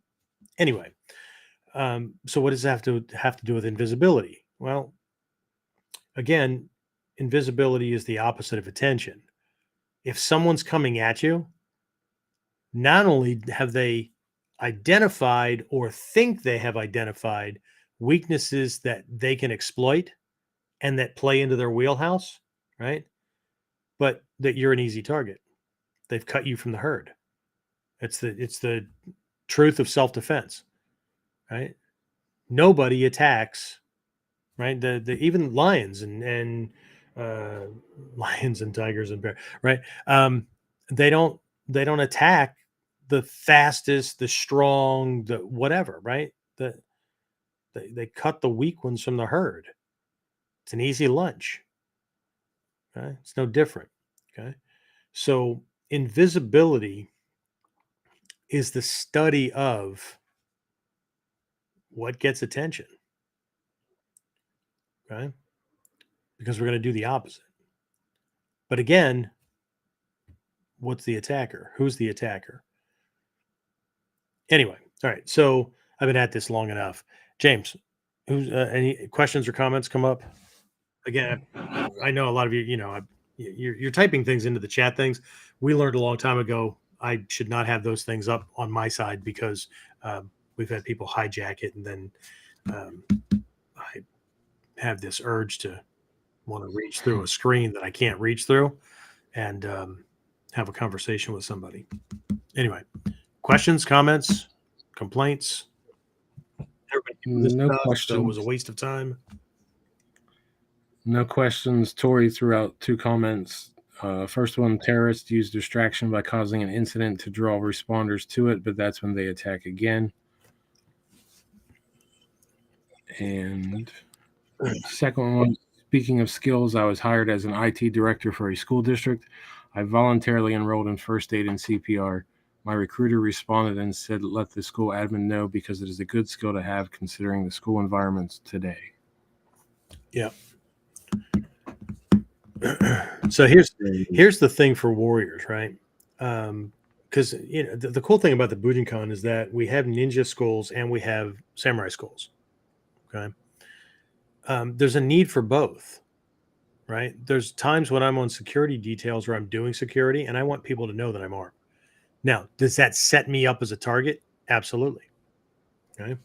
anyway, so what does that have to do with invisibility? Well, again, invisibility is the opposite of attention. If someone's coming at you, not only have they identified or think they have identified weaknesses that they can exploit and that play into their wheelhouse, right? But that you're an easy target. They've cut you from the herd. It's the truth of self-defense, right? Nobody attacks, right? The even lions and uh, lions and tigers and bear, right? They don't attack the fastest, the strong, the whatever, right? They cut the weak ones from the herd. It's an easy lunch. Okay? It's no different. Okay. So invisibility is the study of what gets attention. Okay. Because we're going to do the opposite. But again, what's the attacker? Who's the attacker? Anyway, all right. So I've been at this long enough. James, who's any questions or comments come up? Again, I know a lot of you. You're typing things into the chat things. We learned a long time ago I should not have those things up on my side because we've had people hijack it, and then I have this urge to want to reach through a screen that I can't reach through and have a conversation with somebody. Anyway, questions, comments, complaints? No questions. So it was a waste of time. No questions. Tori threw out 2 comments. First one, terrorists use distraction by causing an incident to draw responders to it, but that's when they attack again. And second one, speaking of skills, I was hired as an IT director for a school district. I voluntarily enrolled in first aid and CPR. My recruiter responded and said, let the school admin know because it is a good skill to have considering the school environments today. Yeah. So here's the thing for warriors, right? Because the cool thing about the Bujinkan is that we have ninja schools and we have samurai schools. Okay. There's a need for both, right? There's times when I'm on security details where I'm doing security and I want people to know that I'm armed. Now, does that set me up as a target? Absolutely. Okay.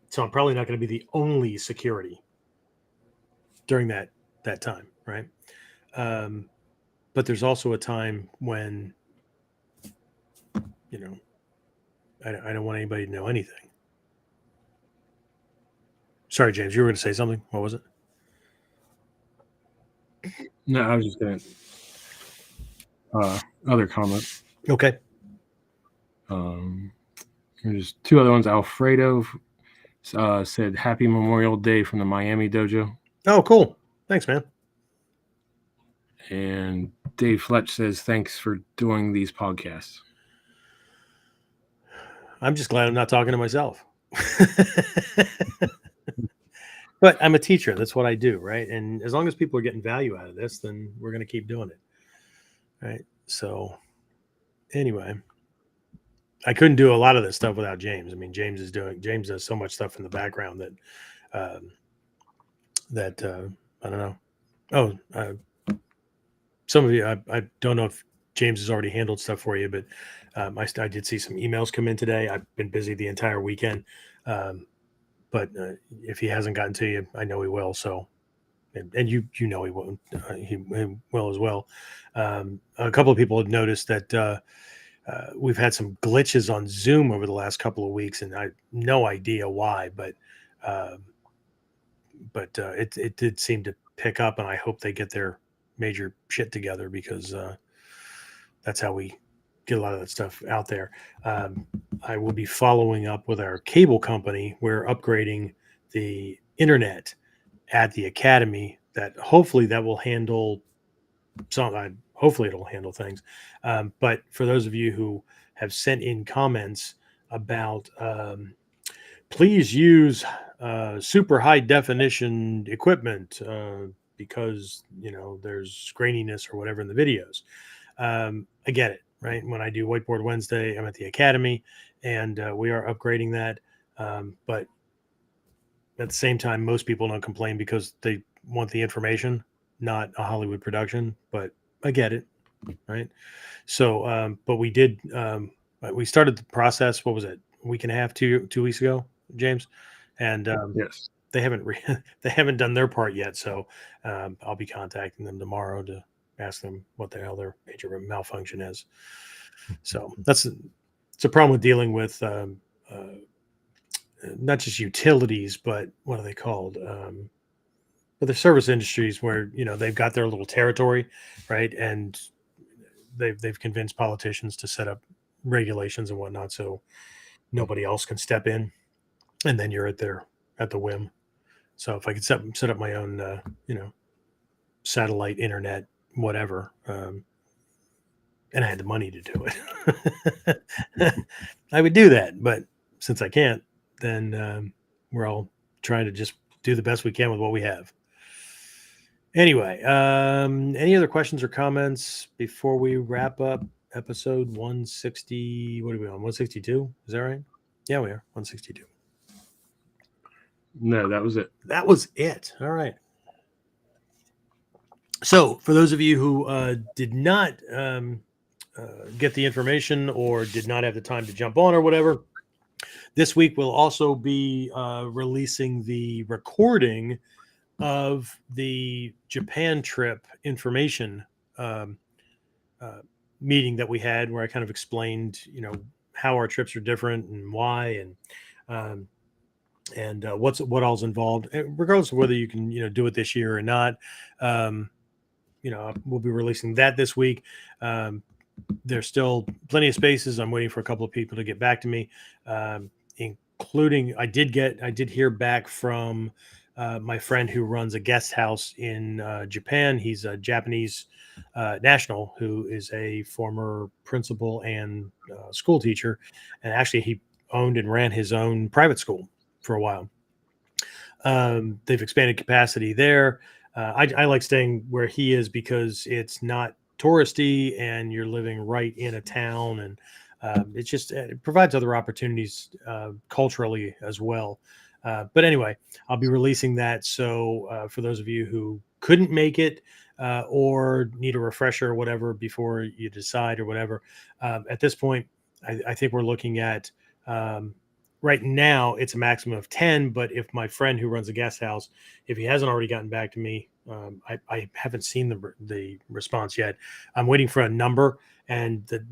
So I'm probably not going to be the only security during that time, right? But there's also a time when, you know, I don't want anybody to know anything. Sorry, James, you were going to say something. What was it? No, I was just going to other comment. Okay. There's two other ones. Alfredo said Happy Memorial Day from the Miami dojo. Oh, cool. Thanks, man. And Dave Fletch says thanks for doing these podcasts. I'm just glad I'm not talking to myself. But I'm a teacher. That's what I do, right? And as long as people are getting value out of this, then we're going to keep doing it, right? So anyway, I couldn't do a lot of this stuff without James. I mean, James does so much stuff in the background that I don't know. Oh, some of you, I don't know if James has already handled stuff for you, but I did see some emails come in today. I've been busy the entire weekend. But if he hasn't gotten to you, I know he will. So, and you know he won't. He will as well. A couple of people have noticed that we've had some glitches on Zoom over the last couple of weeks, and I have no idea why, but it did seem to pick up, and I hope they get their major shit together because that's how we get a lot of that stuff out there. I will be following up with our cable company. We're upgrading the internet at the academy. That hopefully that will handle some. Hopefully it'll handle things. But for those of you who have sent in comments about, please use super high definition equipment because there's graininess or whatever in the videos. I get it, right? When I do Whiteboard Wednesday, I'm at the academy, and we are upgrading that. But at the same time, most people don't complain because they want the information, not a Hollywood production. But I get it, right? So, but we did. We started the process. What was it? A week and a half, 2 weeks ago, James, and Yes. they haven't they haven't done their part yet. So I'll be contacting them tomorrow to ask them what the hell their major malfunction is. So it's a problem with dealing with not just utilities, but what are they called? But the service industries where they've got their little territory, right? And they've convinced politicians to set up regulations and whatnot, so nobody else can step in, and then you're at the whim. So if I could set up my own, satellite internet, whatever, and I had the money to do it, I would do that. But since I can't, then we're all trying to just do the best we can with what we have. Anyway, any other questions or comments before we wrap up episode 160? What are we on? 162? Is that right? Yeah, we are 162. No, that was it. That was it. All right. So for those of you who did not get the information or did not have the time to jump on or whatever, this week we'll also be releasing the recording of the Japan trip information meeting that we had, where I kind of explained, how our trips are different and why, and what all's involved, regardless of whether you can, do it this year or not. We'll be releasing that this week. There's still plenty of spaces. I'm waiting for a couple of people to get back to me, including I did hear back from my friend who runs a guest house in Japan. He's a Japanese national who is a former principal and school teacher, and actually he owned and ran his own private school for a while. They've expanded capacity there. I like staying where he is because it's not touristy and you're living right in a town, and It's just it provides other opportunities culturally as well. But anyway, I'll be releasing that. So for those of you who couldn't make it or need a refresher or whatever before you decide or whatever, at this point, I think we're looking at right now it's a maximum of 10. But if my friend who runs a guest house, if he hasn't already gotten back to me, I haven't seen the response yet. I'm waiting for a number, and the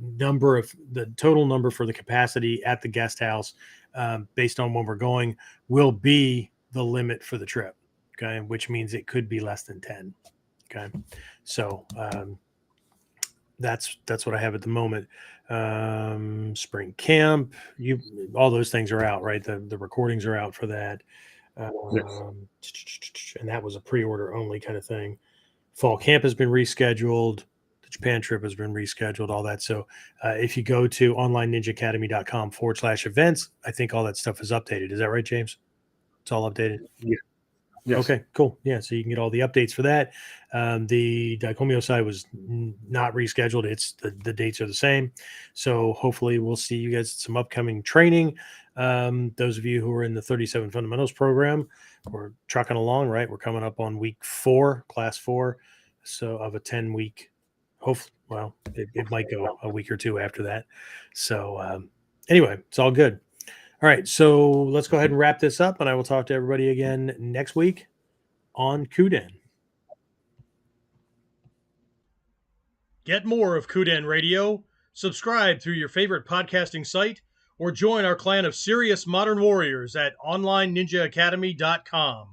total number for the capacity at the guest house, based on when we're going, will be the limit for the trip. Okay, which means it could be less than 10. Okay, so that's what I have at the moment. Spring camp, all those things are out, right? The recordings are out for that. Yes. And that was a pre-order only kind of thing. Fall camp has been rescheduled. The Japan trip has been rescheduled, all that. So if you go to onlineninjaacademy.com/events, I think all that stuff is updated. Is that right, James? It's all updated. Yeah. Yes. Okay, cool. Yeah, so you can get all the updates for that. The Daikomyo side was not rescheduled. It's the dates are the same. So hopefully we'll see you guys at some upcoming training. Those of you who are in the 37 Fundamentals program, we're trucking along, right? We're coming up on week 4, class 4, so of a 10-week. Hopefully, well, it might go a week or two after that. So anyway, it's all good. All right, so let's go ahead and wrap this up, and I will talk to everybody again next week on KUDEN. Get more of KUDEN Radio, subscribe through your favorite podcasting site, or join our clan of serious modern warriors at onlineninjaacademy.com.